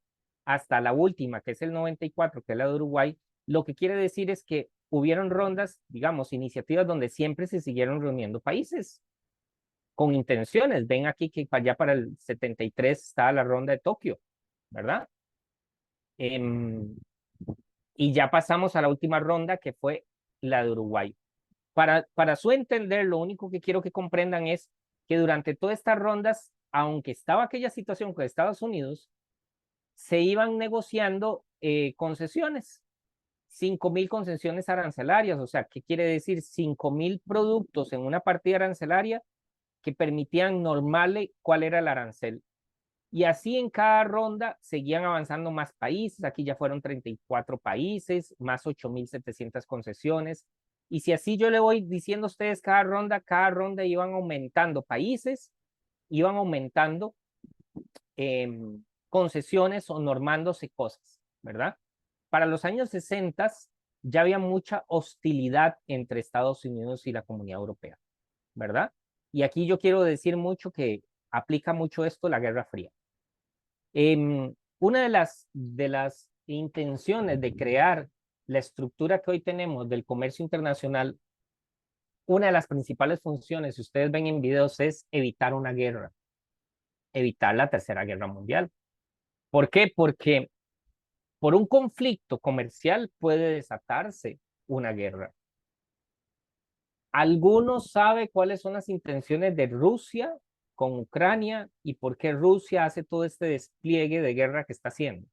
hasta la última, que es el 94, que es la de Uruguay, lo que quiere decir es que hubieron rondas, digamos, iniciativas donde siempre se siguieron reuniendo países con intenciones. Ven aquí que allá para el 73 está la ronda de Tokio, ¿verdad? Y ya pasamos a la última ronda, que fue la de Uruguay. Para su entender, lo único que quiero que comprendan es que durante todas estas rondas, aunque estaba aquella situación con Estados Unidos, se iban negociando concesiones, 5.000 concesiones arancelarias. O sea, ¿qué quiere decir? 5.000 productos en una partida arancelaria que permitían normarle cuál era el arancel. Y así en cada ronda seguían avanzando más países. Aquí ya fueron 34 países, más 8.700 concesiones. Y si así yo le voy diciendo a ustedes cada ronda iban aumentando países, iban aumentando concesiones o normándose cosas, ¿verdad? Para los años 60 ya había mucha hostilidad entre Estados Unidos y la Comunidad Europea, ¿verdad? Y aquí yo quiero decir mucho que aplica mucho esto la Guerra Fría. Una de las intenciones de crear la estructura que hoy tenemos del comercio internacional, una de las principales funciones, si ustedes ven en videos, es evitar una guerra, evitar la Tercera Guerra Mundial. ¿Por qué? Porque por un conflicto comercial puede desatarse una guerra. ¿Algunos sabe cuáles son las intenciones de Rusia con Ucrania y por qué Rusia hace todo este despliegue de guerra que está haciendo?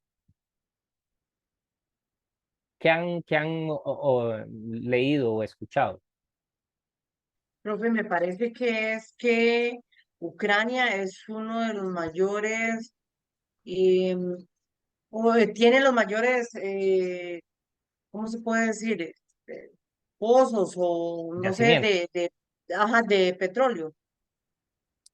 ¿Qué han leído o escuchado? Profe, me parece que es que Ucrania es uno de los mayores, eh, tiene los mayores, ¿cómo se puede decir? Pozos o no sé, Yacimiento, ajá, de petróleo.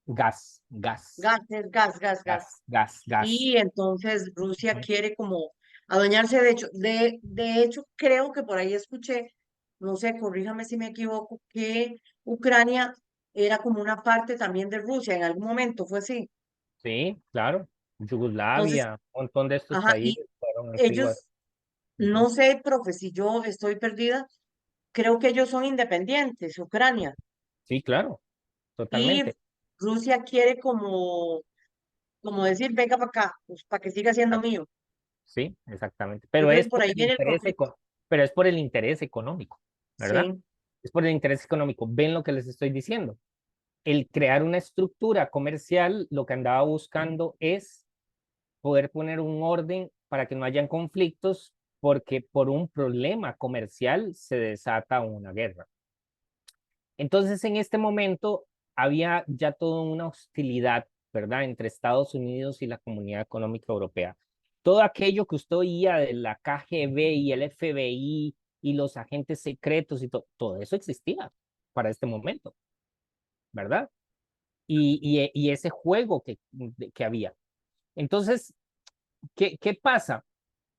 gas, gas, Gas, es gas, gas, gas. gas, gas, gas. Y entonces Rusia quiere como adueñarse, de hecho, creo que por ahí escuché, no sé, corríjame si me equivoco, que Ucrania era como una parte también de Rusia, en algún momento fue así. Sí, claro. Entonces, Yugoslavia, un montón de estos ajá, y países fueron antiguas. ellos, Ujú. no sé, profe, si yo estoy perdida, creo que ellos son independientes, Ucrania, Sí, claro, y totalmente. Rusia quiere como decir, venga para acá, pues, para que siga siendo mío. Sí, exactamente. Yo Pero creo es que por por ahí el viene el interés, conflicto. pero es por el interés económico, ¿verdad? Sí. Es por el interés económico. Ven lo que les estoy diciendo. El crear una estructura comercial, lo que andaba buscando es poder poner un orden para que no hayan conflictos, porque por un problema comercial se desata una guerra. Entonces, en este momento había ya toda una hostilidad, ¿verdad?, entre Estados Unidos y la Comunidad Económica Europea. Todo aquello que usted oía de la KGB y el FBI y los agentes secretos y todo eso existía para este momento, ¿verdad? Y ese juego que había. Entonces, ¿qué pasa?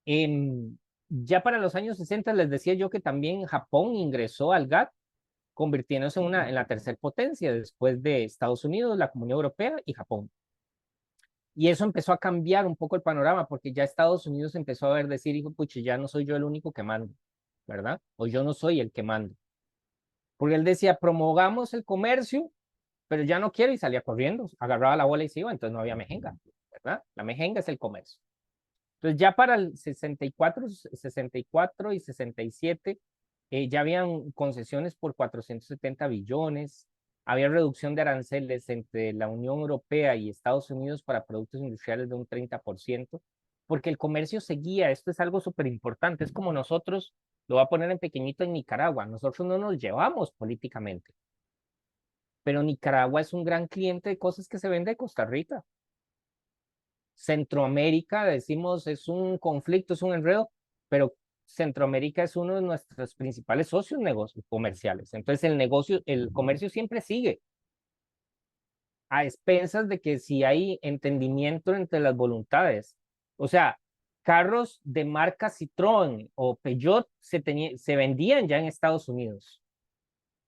Ya para los años 60 les decía yo que también Japón ingresó al GATT, convirtiéndose en la tercera potencia después de Estados Unidos, la Comunidad Europea y Japón. Y eso empezó a cambiar un poco el panorama, porque ya Estados Unidos empezó a ver decir, hijo, pucha, ya no soy yo el único que mando, ¿verdad? O yo no soy el que mando. Porque él decía, promovamos el comercio, pero ya no quiero y salía corriendo, agarraba la bola y se iba, entonces no había mejenga, ¿verdad? La mejenga es el comercio. Entonces ya para el 64 y 67 ya habían concesiones por 470 billones, había reducción de aranceles entre la Unión Europea y Estados Unidos para productos industriales de un 30%, porque el comercio seguía, esto es algo súper importante, es como nosotros, lo voy a poner en pequeñito en Nicaragua, nosotros no nos llevamos políticamente, pero Nicaragua es un gran cliente de cosas que se vende de Costa Rica. Centroamérica, decimos, es un conflicto, es un enredo, pero Centroamérica es uno de nuestros principales socios negocios comerciales. Entonces el comercio siempre sigue a expensas de que si hay entendimiento entre las voluntades. O sea, carros de marca Citroën o Peugeot se vendían ya en Estados Unidos,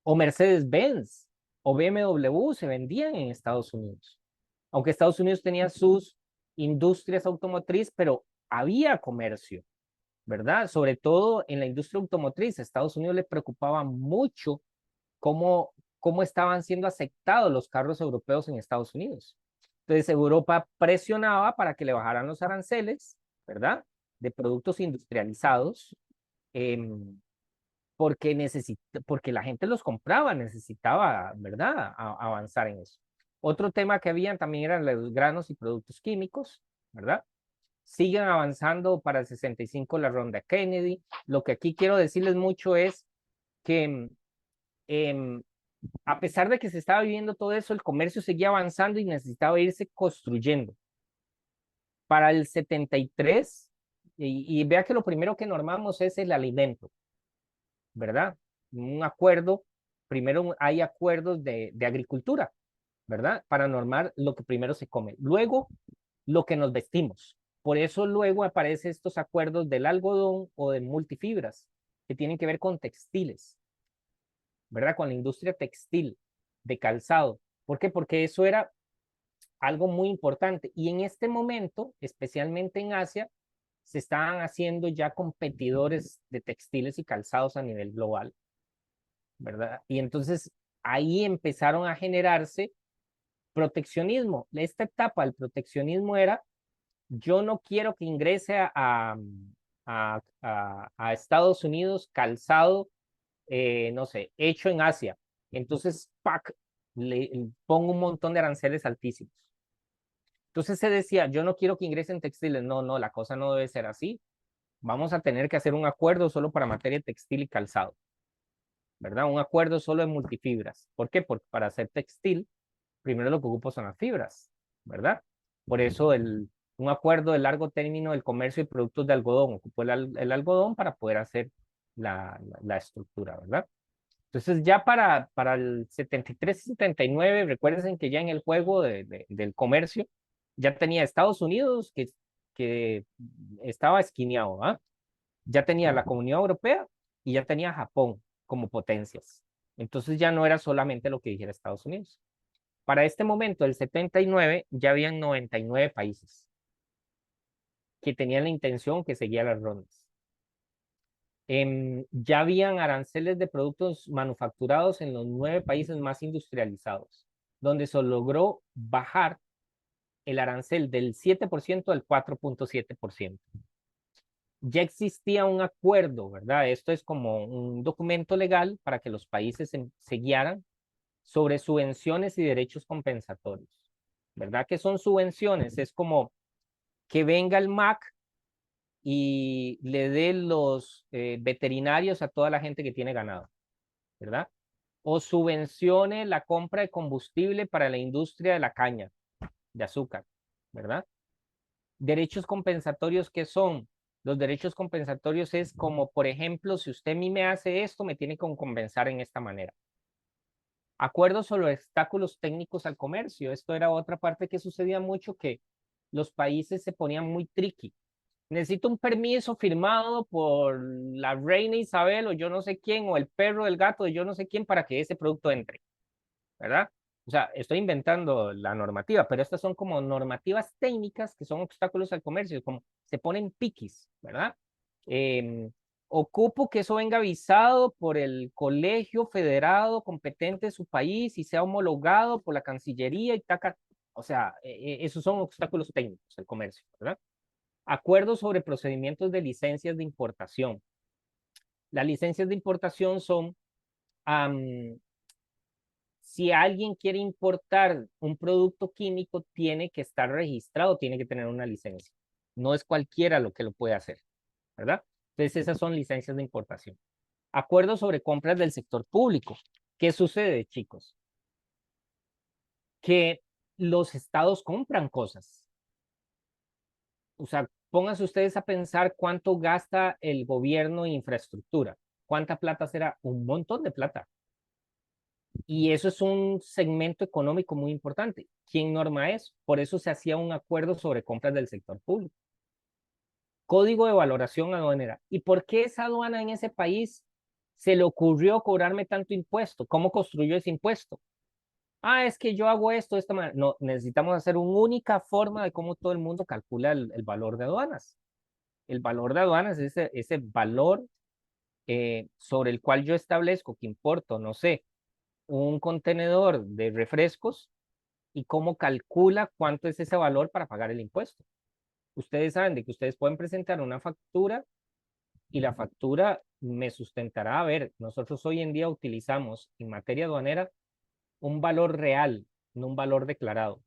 o Mercedes-Benz o BMW se vendían en Estados Unidos. Aunque Estados Unidos tenía sus industrias automotriz, pero había comercio, ¿verdad? Sobre todo en la industria automotriz, a Estados Unidos le preocupaba mucho cómo estaban siendo aceptados los carros europeos en Estados Unidos. Entonces Europa presionaba para que le bajaran los aranceles, ¿verdad? De productos industrializados, eh, porque la gente los compraba, necesitaba, ¿verdad? Avanzar en eso. Otro tema que había también eran los granos y productos químicos, ¿verdad? Siguen avanzando para el 65 la ronda Kennedy. Lo que aquí quiero decirles mucho es que eh, a pesar de que se estaba viviendo todo eso, el comercio seguía avanzando y necesitaba irse construyendo. Para el 73, y vea que lo primero que normamos es el alimento, ¿verdad? Un acuerdo, primero hay acuerdos de agricultura, ¿verdad? Para normar lo que primero se come. Luego, lo que nos vestimos. Por eso luego aparecen estos acuerdos del algodón o de multifibras, que tienen que ver con textiles, ¿verdad? Con la industria textil, de calzado. ¿Por qué? Porque eso era algo muy importante. Y en este momento, especialmente en Asia, se estaban haciendo ya competidores de textiles y calzados a nivel global, ¿verdad? Y entonces ahí empezaron a generarse proteccionismo. Esta etapa del proteccionismo era, yo no quiero que ingrese a Estados Unidos calzado, no sé, hecho en Asia. Entonces, ¡pac! Le pongo un montón de aranceles altísimos. Entonces se decía, yo no quiero que ingresen textiles. No, no, la cosa no debe ser así. Vamos a tener que hacer un acuerdo solo para materia textil y calzado, ¿verdad? Un acuerdo solo de multifibras. ¿Por qué? Porque para hacer textil, primero lo que ocupo son las fibras, ¿verdad? Por eso un acuerdo de largo término del comercio de productos de algodón. Ocupó el algodón para poder hacer la estructura, ¿verdad? Entonces ya para el 73-79, recuerden que ya en el juego del comercio ya tenía Estados Unidos que estaba esquineado, ¿ah? Ya tenía la Comunidad Europea y ya tenía Japón como potencias. Entonces ya no era solamente lo que dijera Estados Unidos. Para este momento, el 79, ya habían 99 países que tenían la intención que seguía las rondas. Ya habían aranceles de productos manufacturados en los 9 países más industrializados, donde se logró bajar el arancel del 7% al 4.7%. Ya existía un acuerdo, ¿verdad? Esto es como un documento legal para que los países se guiaran sobre subvenciones y derechos compensatorios, ¿verdad? ¿Qué son subvenciones? Es como que venga el MAC y le dé los veterinarios a toda la gente que tiene ganado, ¿verdad? O subvencione la compra de combustible para la industria de la caña, de azúcar, ¿verdad? Derechos compensatorios que son Los derechos compensatorios es como, por ejemplo, si usted a mí me hace esto, me tiene que compensar en esta manera. Acuerdos sobre obstáculos técnicos al comercio. Esto era otra parte que sucedía mucho, que los países se ponían muy tricky. Necesito un permiso firmado por la reina Isabel o yo no sé quién, o el perro, el gato de yo no sé quién para que ese producto entre, ¿verdad? O sea, estoy inventando la normativa, pero estas son como normativas técnicas que son obstáculos al comercio, como se ponen piquis, ¿verdad? Eh, Ocupo que eso venga avisado por el colegio federado competente de su país y sea homologado por la Cancillería y taca. O sea, esos son obstáculos técnicos al comercio, ¿verdad? Acuerdos sobre procedimientos de licencias de importación. Las licencias de importación son si alguien quiere importar un producto químico, tiene que estar registrado, tiene que tener una licencia. No es cualquiera lo que lo puede hacer, ¿verdad? Entonces, esas son licencias de importación. Acuerdos sobre compras del sector público. ¿Qué sucede, chicos? Que los estados compran cosas. O sea, pónganse ustedes a pensar cuánto gasta el gobierno en infraestructura. ¿Cuánta plata será? Un montón de plata. Y eso es un segmento económico muy importante. ¿Quién norma eso? Por eso se hacía un acuerdo sobre compras del sector público. Código de valoración aduanera. ¿Y por qué esa aduana en ese país se le ocurrió cobrarme tanto impuesto? ¿Cómo construyó ese impuesto? Ah, es que yo hago esto de esta manera. No, necesitamos hacer una única forma de cómo todo el mundo calcula el valor de aduanas. El valor de aduanas es ese valor sobre el cual yo establezco que importo, no sé, un contenedor de refrescos y cómo calcula cuánto es ese valor para pagar el impuesto. Ustedes saben de que ustedes pueden presentar una factura y la factura me sustentará. A ver, nosotros hoy en día utilizamos en materia aduanera un valor real, no un valor declarado.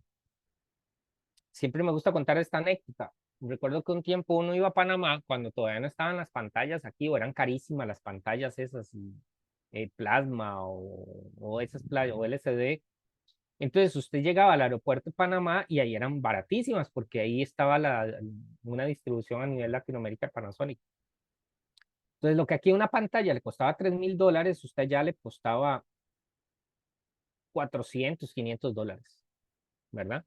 Siempre me gusta contar esta anécdota. Recuerdo que un tiempo uno iba a Panamá cuando todavía no estaban las pantallas aquí, o eran carísimas las pantallas esas, plasma o esas o LCD. Entonces usted llegaba al aeropuerto de Panamá y ahí eran baratísimas porque ahí estaba una distribución a nivel Latinoamérica de Panasonic. Entonces lo que aquí una pantalla le costaba $3,000, usted ya le costaba 400, $500, ¿verdad?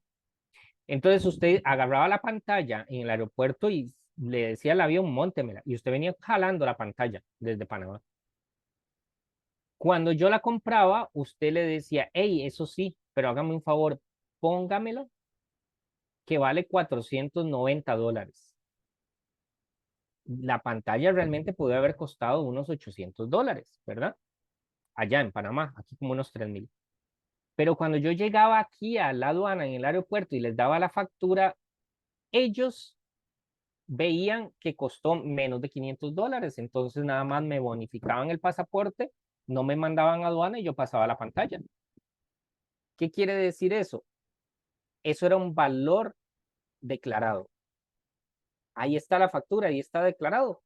Entonces usted agarraba la pantalla en el aeropuerto y le decía al avión, móntemela, y usted venía jalando la pantalla desde Panamá. Cuando yo la compraba, usted le decía, hey, eso sí, pero hágame un favor, póngamelo que vale $490. La pantalla realmente pudo haber costado unos $800, ¿verdad? Allá en Panamá, aquí como unos 3,000. Pero cuando yo llegaba aquí a la aduana en el aeropuerto y les daba la factura, ellos veían que costó menos de $500. Entonces nada más me bonificaban el pasaporte, no me mandaban a aduana y yo pasaba la pantalla. ¿Qué quiere decir eso? Eso era un valor declarado. Ahí está la factura, ahí está declarado.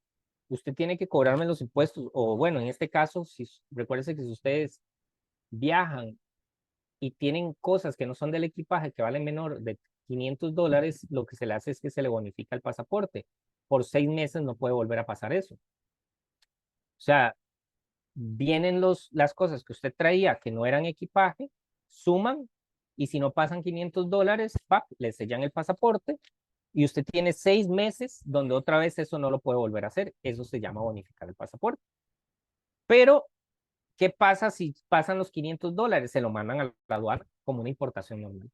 Usted tiene que cobrarme los impuestos, o bueno, en este caso, si recuérdense que si ustedes viajan y tienen cosas que no son del equipaje que valen menor de $500, lo que se le hace es que se le bonifica el pasaporte. Por 6 meses no puede volver a pasar eso. O sea, vienen las cosas que usted traía que no eran equipaje, suman, y si no pasan $500, ¡pap!, le sellan el pasaporte y usted tiene 6 meses donde otra vez eso no lo puede volver a hacer. Eso se llama bonificar el pasaporte. Pero, ¿qué pasa si pasan los $500? Se lo mandan a la aduana como una importación normal.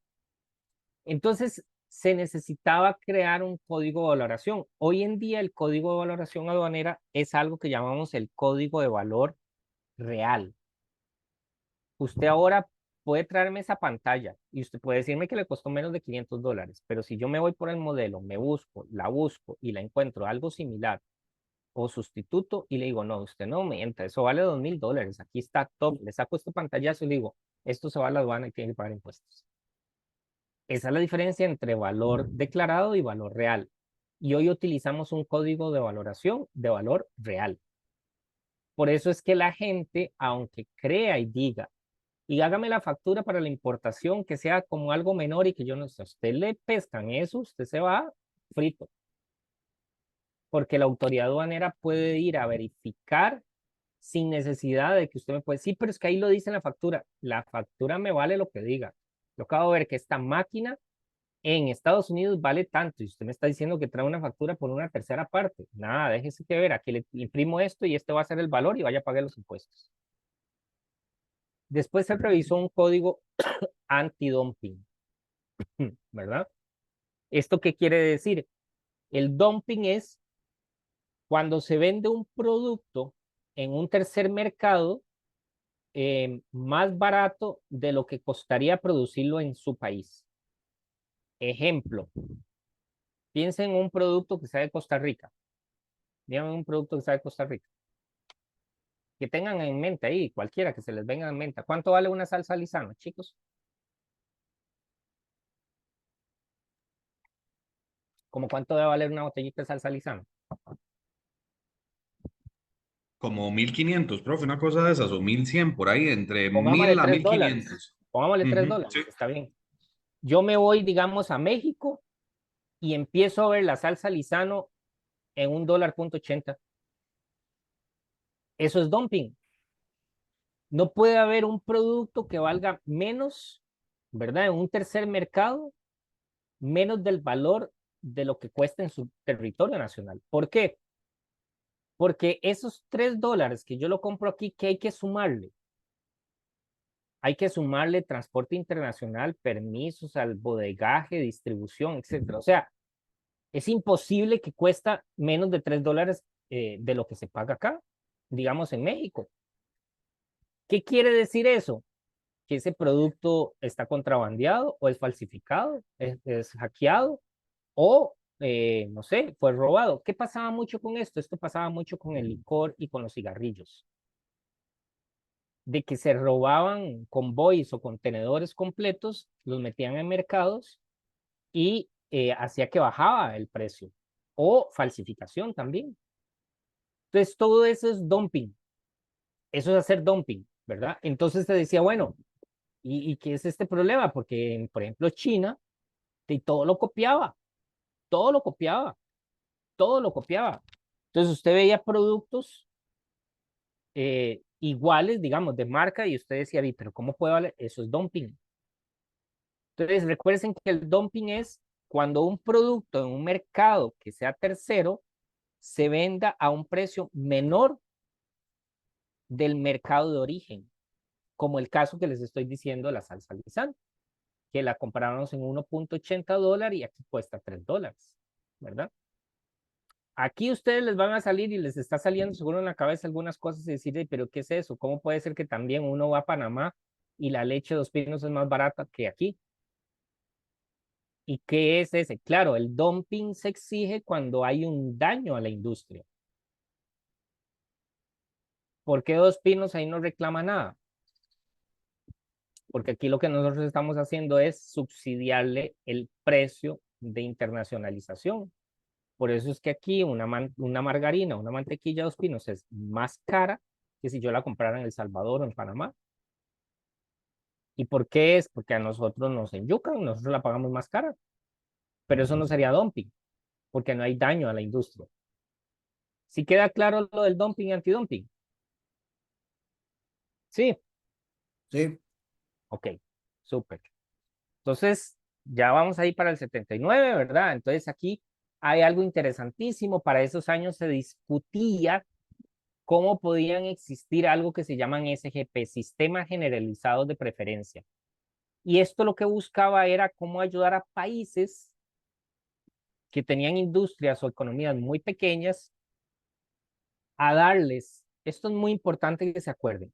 Entonces, se necesitaba crear un código de valoración. Hoy en día el código de valoración aduanera es algo que llamamos el código de valor real. Usted ahora puede traerme esa pantalla y usted puede decirme que le costó menos de $500, pero si yo me voy por el modelo, la busco y la encuentro algo similar o sustituto y le digo, no, usted no me entra, eso vale $2,000, aquí está top, le saco este pantallazo y le digo, esto se va a la aduana y tiene que pagar impuestos. Esa es la diferencia entre valor declarado y valor real. Y hoy utilizamos un código de valoración de valor real. Por eso es que la gente, aunque crea y diga, y hágame la factura para la importación que sea como algo menor y que yo no sé, a usted le pescan eso, usted se va frito. porque la autoridad aduanera puede ir a verificar sin necesidad de que usted me puede decir, sí, pero es que ahí lo dice en la factura. La factura me vale lo que diga. Yo acabo de ver que esta máquina en Estados Unidos vale tanto y usted me está diciendo que trae una factura por una tercera parte. Nada, déjese que ver, aquí le imprimo esto y este va a ser el valor y vaya a pagar los impuestos. Después se revisó un código anti-dumping, ¿verdad? ¿Esto qué quiere decir? El dumping es cuando se vende un producto en un tercer mercado más barato de lo que costaría producirlo en su país. Ejemplo, piensen en un producto que sea de Costa Rica. Díganme un producto que sea de Costa Rica. Que tengan en mente ahí, cualquiera que se les venga en mente. ¿Cuánto vale una salsa Lizano, chicos? ¿Cómo cuánto debe valer una botellita de salsa Lizano? Como 1500, profe, una cosa de esas, o 1100, por ahí, entre Pongámosle 1000 a $3. 1500. Pongámosle tres Ujú, dólares, sí. está bien. Yo me voy, digamos, a México y empiezo a ver la salsa Lizano en $1.80. Eso es dumping. No puede haber un producto que valga menos, ¿verdad? En un tercer mercado, menos del valor de lo que cuesta en su territorio nacional. ¿Por qué? Porque esos $3 que yo lo compro aquí, ¿qué hay que sumarle? Hay que sumarle transporte internacional, permisos al bodegaje, distribución, etcétera. O sea, es imposible que cuesta menos de $3 de lo que se paga acá, digamos en México. ¿Qué quiere decir eso? Que ese producto está contrabandeado o es falsificado, es hackeado o, no sé, fue robado. ¿Qué pasaba mucho con esto? Esto pasaba mucho con el licor y con los cigarrillos. De que se robaban convoys o contenedores completos, los metían en mercados y hacía que bajaba el precio. O falsificación también. Entonces, todo eso es dumping. Eso es hacer dumping, ¿verdad? Entonces se decía, bueno, ¿y qué es este problema? Porque, por ejemplo, China, y todo lo copiaba, todo lo copiaba, todo lo copiaba. Entonces usted veía productos iguales, digamos, de marca, y usted decía, pero ¿cómo puede valer? Eso es dumping. Entonces recuerden que el dumping es cuando un producto en un mercado que sea tercero se venda a un precio menor del mercado de origen, como el caso que les estoy diciendo de la salsa Lizano, que la compramos en $1.80 y aquí cuesta $3, ¿verdad? Aquí ustedes les van a salir y les está saliendo seguro en la cabeza algunas cosas y decir, pero ¿qué es eso? ¿Cómo puede ser que también uno va a Panamá y la leche de Dos Pinos es más barata que aquí? ¿Y qué es ese? Claro, el dumping se exige cuando hay un daño a la industria. ¿Por qué Dos Pinos ahí no reclama nada? Porque aquí lo que nosotros estamos haciendo es subsidiarle el precio de internacionalización. Por eso es que aquí una margarina, una mantequilla Dos Pinos es más cara que si yo la comprara en El Salvador o en Panamá. ¿Y por qué es? Porque a nosotros nos enyucan, nosotros la pagamos más cara. Pero eso no sería dumping, porque no hay daño a la industria. ¿Sí queda claro lo del dumping y antidumping? Sí, Sí, ok, súper. Entonces, ya vamos ahí para el 79, ¿verdad? Entonces aquí hay algo interesantísimo. Para esos años se discutía cómo podían existir algo que se llaman SGP, Sistemas Generalizados de Preferencia. Y esto lo que buscaba era cómo ayudar a países que tenían industrias o economías muy pequeñas a darles, esto es muy importante que se acuerden,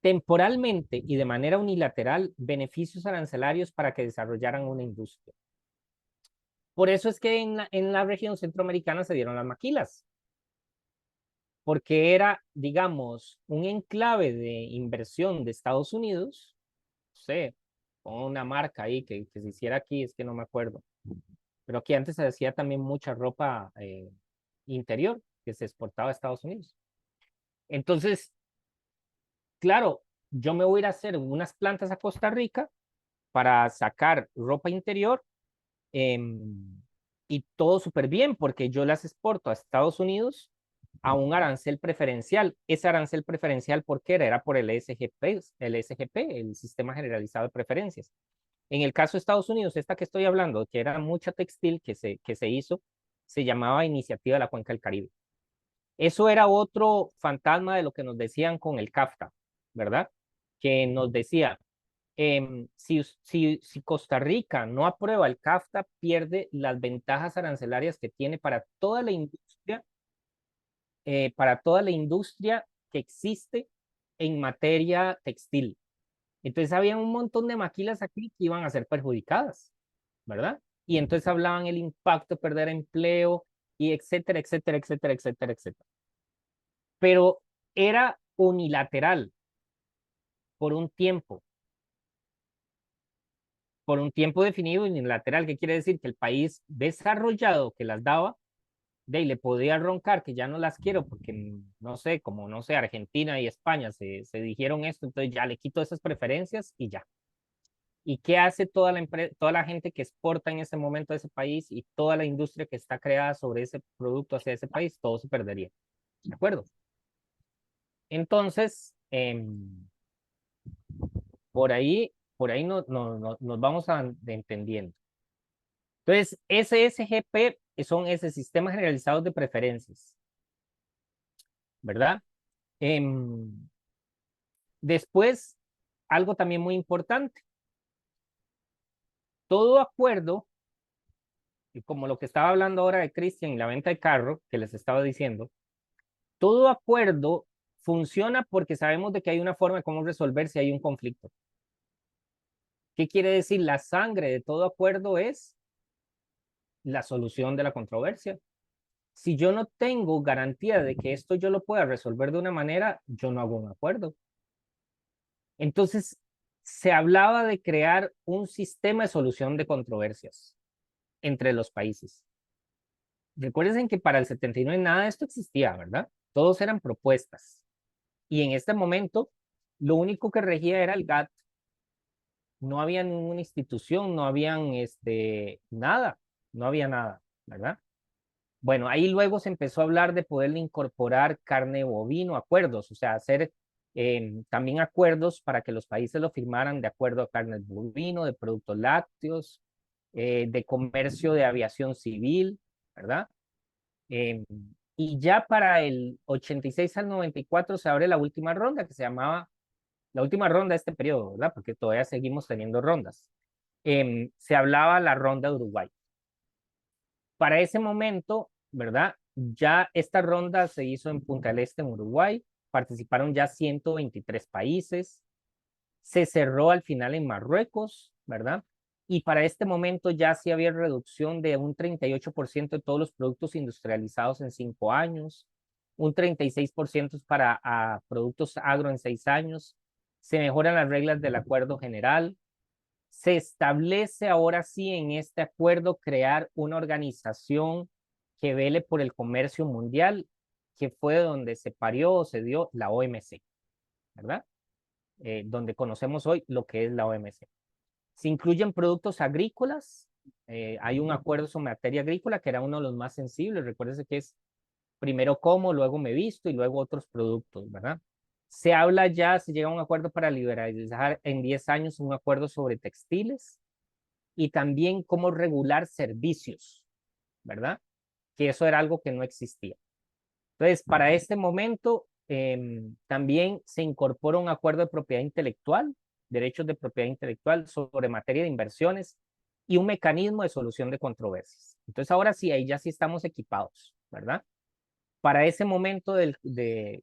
temporalmente y de manera unilateral beneficios arancelarios para que desarrollaran una industria. Por eso es que en la región centroamericana se dieron las maquilas, porque era, digamos, un enclave de inversión de Estados Unidos, no sé, con una marca ahí que se hiciera aquí, es que no me acuerdo, pero aquí antes se hacía también mucha ropa interior que se exportaba a Estados Unidos. Entonces, claro, yo me voy a ir a hacer unas plantas a Costa Rica para sacar ropa interior y todo súper bien porque yo las exporto a Estados Unidos a un arancel preferencial. Ese arancel preferencial, ¿por qué era? Era por el SGP, el Sistema Generalizado de Preferencias. En el caso de Estados Unidos, esta que estoy hablando, que era mucha textil que se hizo, se llamaba Iniciativa de la Cuenca del Caribe. Eso era otro fantasma de lo que nos decían con el CAFTA, ¿verdad? Que nos decía, si Costa Rica no aprueba el CAFTA, pierde las ventajas arancelarias que tiene para toda la industria que existe en materia textil. Entonces había un montón de maquilas aquí que iban a ser perjudicadas, ¿verdad? Y entonces hablaban el impacto de perder empleo y etcétera, etcétera, etcétera, etcétera, etcétera. Pero era unilateral por un tiempo, definido unilateral. ¿Qué quiere decir? Que el país desarrollado que las daba, de ahí le podía roncar que ya no las quiero porque, no sé, como no sé, Argentina y España se dijeron esto, entonces ya le quito esas preferencias y ya. ¿Y qué hace toda la gente que exporta en ese momento a ese país y toda la industria que está creada sobre ese producto hacia ese país? Todo se perdería. ¿De acuerdo? Entonces, por ahí nos vamos entendiendo. Entonces, SSGP son ese sistemas generalizados de preferencias, ¿verdad? Después, algo también muy importante, todo acuerdo, y como lo que estaba hablando ahora de Cristian y la venta de carro, que les estaba diciendo, todo acuerdo funciona porque sabemos de que hay una forma de cómo resolver si hay un conflicto. ¿Qué quiere decir? La sangre de todo acuerdo es la solución de la controversia. Si yo no tengo garantía de que esto yo lo pueda resolver de una manera, yo no hago un acuerdo. Entonces, se hablaba de crear un sistema de solución de controversias entre los países. Recuerden que para el 79 nada de esto existía, ¿verdad? Todos eran propuestas. Y en este momento, lo único que regía era el GATT. No había ninguna institución, no habían nada, no había nada, ¿verdad? Bueno, ahí luego se empezó a hablar de poder incorporar carne bovino, acuerdos, o sea, hacer también acuerdos para que los países lo firmaran de acuerdo a carne bovino, de productos lácteos, de comercio de aviación civil, ¿verdad? Eh, y ya para el 86 al 94 se abre la última ronda que se llamaba, la última ronda de este periodo, ¿verdad? Porque todavía seguimos teniendo rondas. Se hablaba la ronda de Uruguay. Para ese momento, ¿verdad? Ya esta ronda se hizo en Punta del Este, en Uruguay. Participaron ya 123 países. Se cerró al final en Marruecos, ¿verdad? Y para este momento ya sí había reducción de un 38% de todos los productos industrializados en 5 años, un 36% para productos agro en 6 años. Se mejoran las reglas del acuerdo general. Se establece ahora sí en este acuerdo crear una organización que vele por el comercio mundial, que fue donde se parió o se dio la OMC, ¿verdad? Donde conocemos hoy lo que es la OMC. Se incluyen productos agrícolas, hay un acuerdo sobre materia agrícola que era uno de los más sensibles, recuérdese que es primero como, luego me visto y luego otros productos, ¿verdad? Se habla ya, se llega a un acuerdo para liberalizar en 10 años un acuerdo sobre textiles y también cómo regular servicios, ¿verdad? Que eso era algo que no existía. Entonces, para este momento, también se incorpora un acuerdo de propiedad intelectual, derechos de propiedad intelectual sobre materia de inversiones y un mecanismo de solución de controversias. Entonces, ahora sí, ahí ya sí estamos equipados, ¿verdad? Para ese momento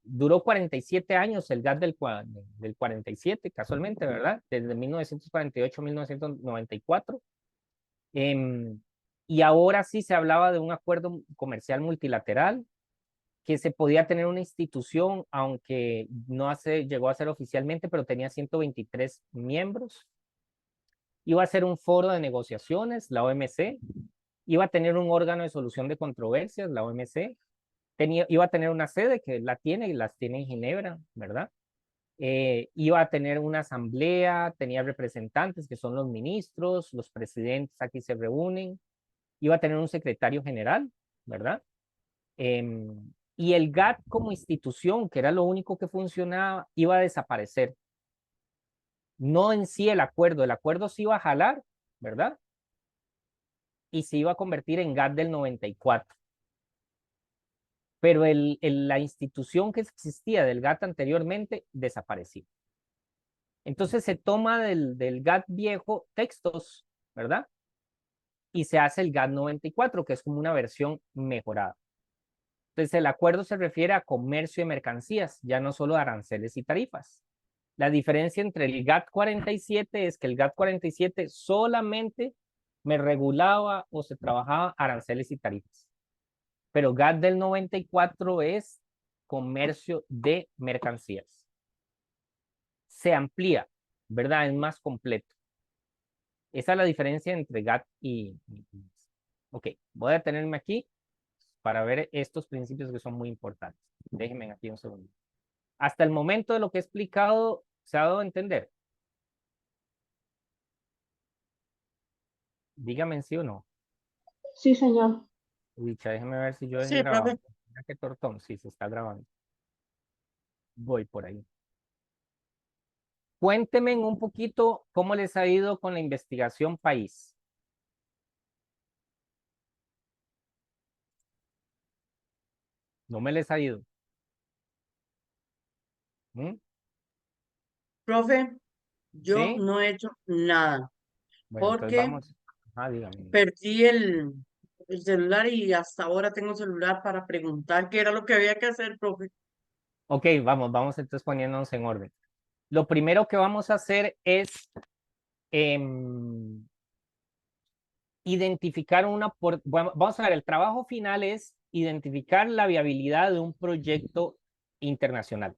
duró 47 años el GATT del 47, casualmente, ¿verdad? Desde 1948 a 1994. Y ahora sí se hablaba de un acuerdo comercial multilateral que se podía tener una institución, aunque no llegó a ser oficialmente, pero tenía 123 miembros. Iba a ser un foro de negociaciones, la OMC. Iba a tener un órgano de solución de controversias, la OMC. Iba a tener una sede que la tiene y las tiene en Ginebra, ¿verdad? Iba a tener una asamblea, tenía representantes que son los ministros, los presidentes aquí se reúnen, iba a tener un secretario general, ¿verdad? Y el GATT como institución, que era lo único que funcionaba, iba a desaparecer. No en sí el acuerdo se iba a jalar, ¿verdad? Y se iba a convertir en GATT del 94. Pero la institución que existía del GATT anteriormente desapareció. Entonces se toma del GATT viejo textos, ¿verdad? Y se hace el GATT 94, que es como una versión mejorada. Entonces el acuerdo se refiere a comercio de mercancías, ya no solo a aranceles y tarifas. La diferencia entre el GATT 47 es que el GATT 47 solamente me regulaba o se trabajaba aranceles y tarifas. Pero GATT del 94 es comercio de mercancías. Se amplía, ¿verdad? Es más completo. Esa es la diferencia entre GATT y... Ok, voy a detenerme aquí para ver estos principios que son muy importantes. Déjenme aquí un segundo. Hasta el momento de lo que he explicado, ¿se ha dado a entender? Dígame sí o no. Sí, señor. Dicha, déjeme ver si yo dejé Sí, profe. grabado. Mira qué tortón, sí, se está grabando. Voy por ahí. Cuéntenme un poquito cómo les ha ido con la investigación país. No me les ha ido. ¿Mm? Profe, yo ¿Sí? no he hecho nada Bueno, entonces porque vamos. Ah, dígame. perdí el celular y hasta ahora tengo celular para preguntar qué era lo que había que hacer, profe. Ok, vamos entonces poniéndonos en orden. Lo primero que vamos a hacer es identificar bueno, vamos a ver, el trabajo final es identificar la viabilidad de un proyecto internacional.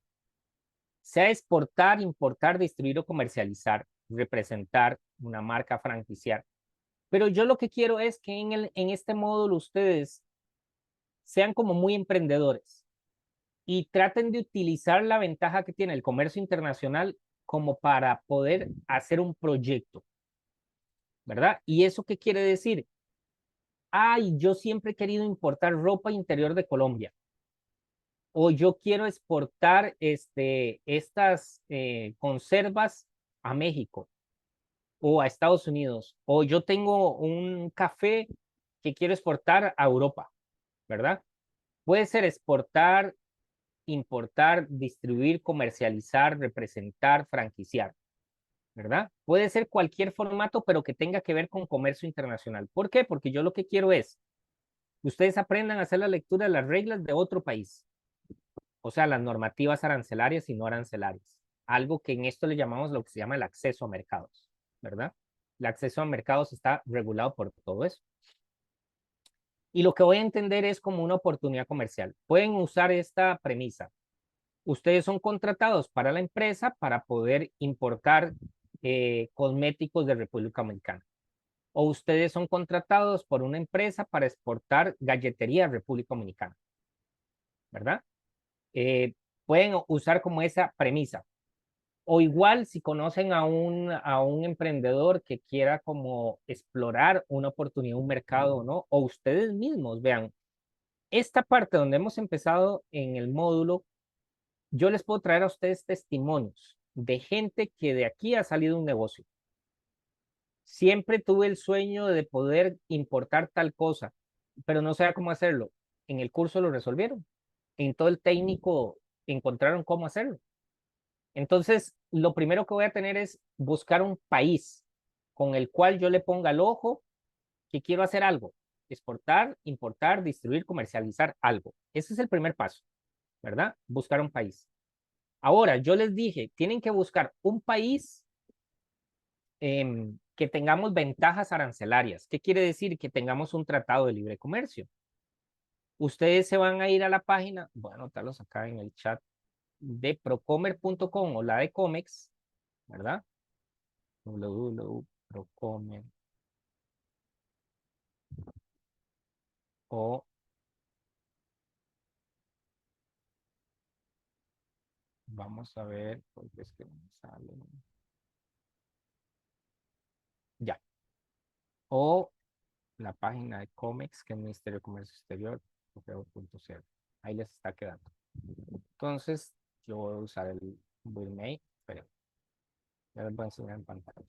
Sea exportar, importar, distribuir o comercializar, representar una marca, franquiciar. Pero yo lo que quiero es que en este módulo ustedes sean como muy emprendedores y traten de utilizar la ventaja que tiene el comercio internacional como para poder hacer un proyecto, ¿verdad? ¿Y eso qué quiere decir? Ay, yo siempre he querido importar ropa interior de Colombia. O yo quiero exportar estas conservas a México o a Estados Unidos. O yo tengo un café que quiero exportar a Europa, ¿verdad? Puede ser exportar, importar, distribuir, comercializar, representar, franquiciar, ¿verdad? Puede ser cualquier formato, pero que tenga que ver con comercio internacional. ¿Por qué? Porque yo lo que quiero es que ustedes aprendan a hacer la lectura de las reglas de otro país, o sea, las normativas arancelarias y no arancelarias. Algo que en esto le llamamos lo que se llama el acceso a mercados, ¿verdad? El acceso a mercados está regulado por todo eso. Y lo que voy a entender es como una oportunidad comercial. Pueden usar esta premisa. Ustedes son contratados para la empresa para poder importar cosméticos de República Dominicana. O ustedes son contratados por una empresa para exportar galletería a República Dominicana, ¿verdad? Eh, Pueden usar como esa premisa. O igual si conocen a un emprendedor que quiera como explorar una oportunidad, un mercado o no, o ustedes mismos vean, esta parte donde hemos empezado en el módulo, yo les puedo traer a ustedes testimonios de gente que de aquí ha salido un negocio. Siempre tuve el sueño de poder importar tal cosa, pero no sabía cómo hacerlo. En el curso lo resolvieron. En todo el técnico encontraron cómo hacerlo. Entonces, lo primero que voy a tener es buscar un país con el cual yo le ponga el ojo que quiero hacer algo. Exportar, importar, distribuir, comercializar algo. Ese es el primer paso, ¿verdad? Buscar un país. Ahora, yo les dije, tienen que buscar un país que tengamos ventajas arancelarias. ¿Qué quiere decir? Que tengamos un tratado de libre comercio. Ustedes se van a ir a la página, voy a anotarlos acá en el chat de procomer.com o la de Comex, ¿verdad? www.procomer o vamos a ver, porque es que no me sale. Ya. O la página de COMEX, que es Ministerio de Comercio Exterior, correo.cl. Ahí les está quedando. Entonces, yo voy a usar el Mail. Esperen, ya les voy a enseñar en pantalla.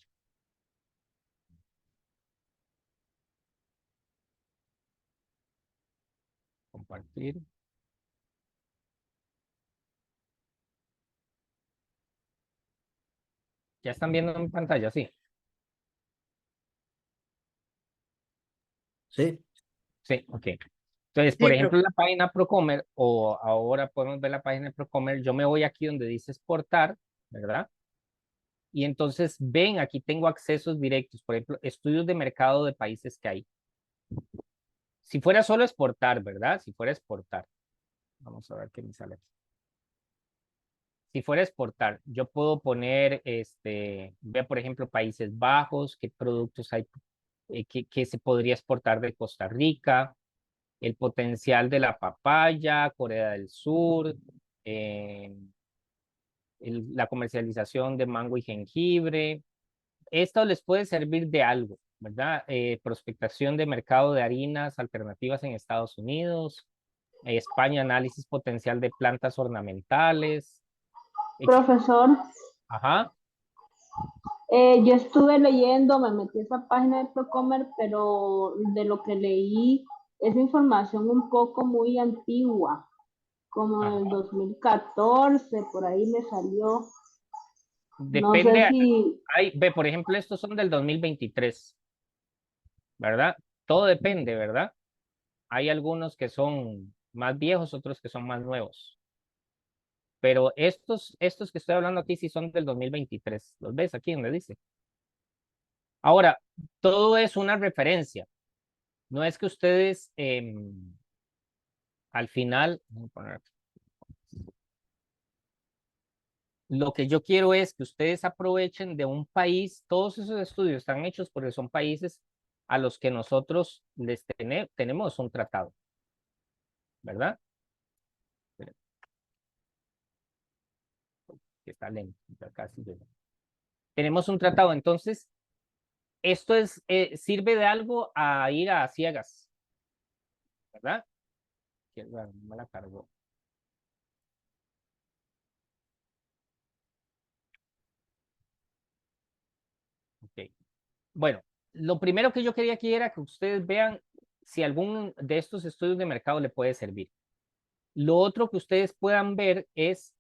Compartir. ¿Ya están viendo en pantalla? Sí. Sí, Sí, ok. Entonces, por Sí, ejemplo, profe. la página Procomer, o ahora podemos ver la página de Procomer, yo me voy aquí donde dice exportar, ¿verdad? Y entonces, ven, aquí tengo accesos directos, por ejemplo, estudios de mercado de países que hay. Si fuera solo exportar, ¿verdad? Si fuera exportar. Vamos a ver qué me sale aquí. Si fuera exportar, yo puedo poner, ve por ejemplo, Países Bajos, qué productos hay, que se podría exportar de Costa Rica, el potencial de la papaya, Corea del Sur, eh, la comercialización de mango y jengibre. Esto les puede servir de algo, ¿verdad? Prospectación de mercado de harinas alternativas en Estados Unidos, España, análisis potencial de plantas ornamentales. Profesor, Ajá. yo estuve leyendo, me metí a esa página de Procomer, pero de lo que leí es información un poco muy antigua, como Ajá. del 2014, por ahí me salió. No sé Depende, si, ve, por ejemplo, estos son del 2023, ¿verdad? Todo depende, ¿verdad? Hay algunos que son más viejos, otros que son más nuevos. Pero estos que estoy hablando aquí sí son del 2023. ¿Los ves aquí donde dice? Ahora, todo es una referencia. No es que ustedes al final, voy a poner aquí. Lo que yo quiero es que ustedes aprovechen de un país, todos esos estudios están hechos porque son países a los que nosotros les tenemos un tratado, ¿verdad? Esperen, que está lento, ya casi llega. Tenemos un tratado, entonces, esto es, sirve de algo a ir a ciegas, ¿verdad? Que, bueno, no me la cargó. Ok. Bueno, lo primero que yo quería aquí era que ustedes vean si algún de estos estudios de mercado le puede servir. Lo otro que ustedes puedan ver es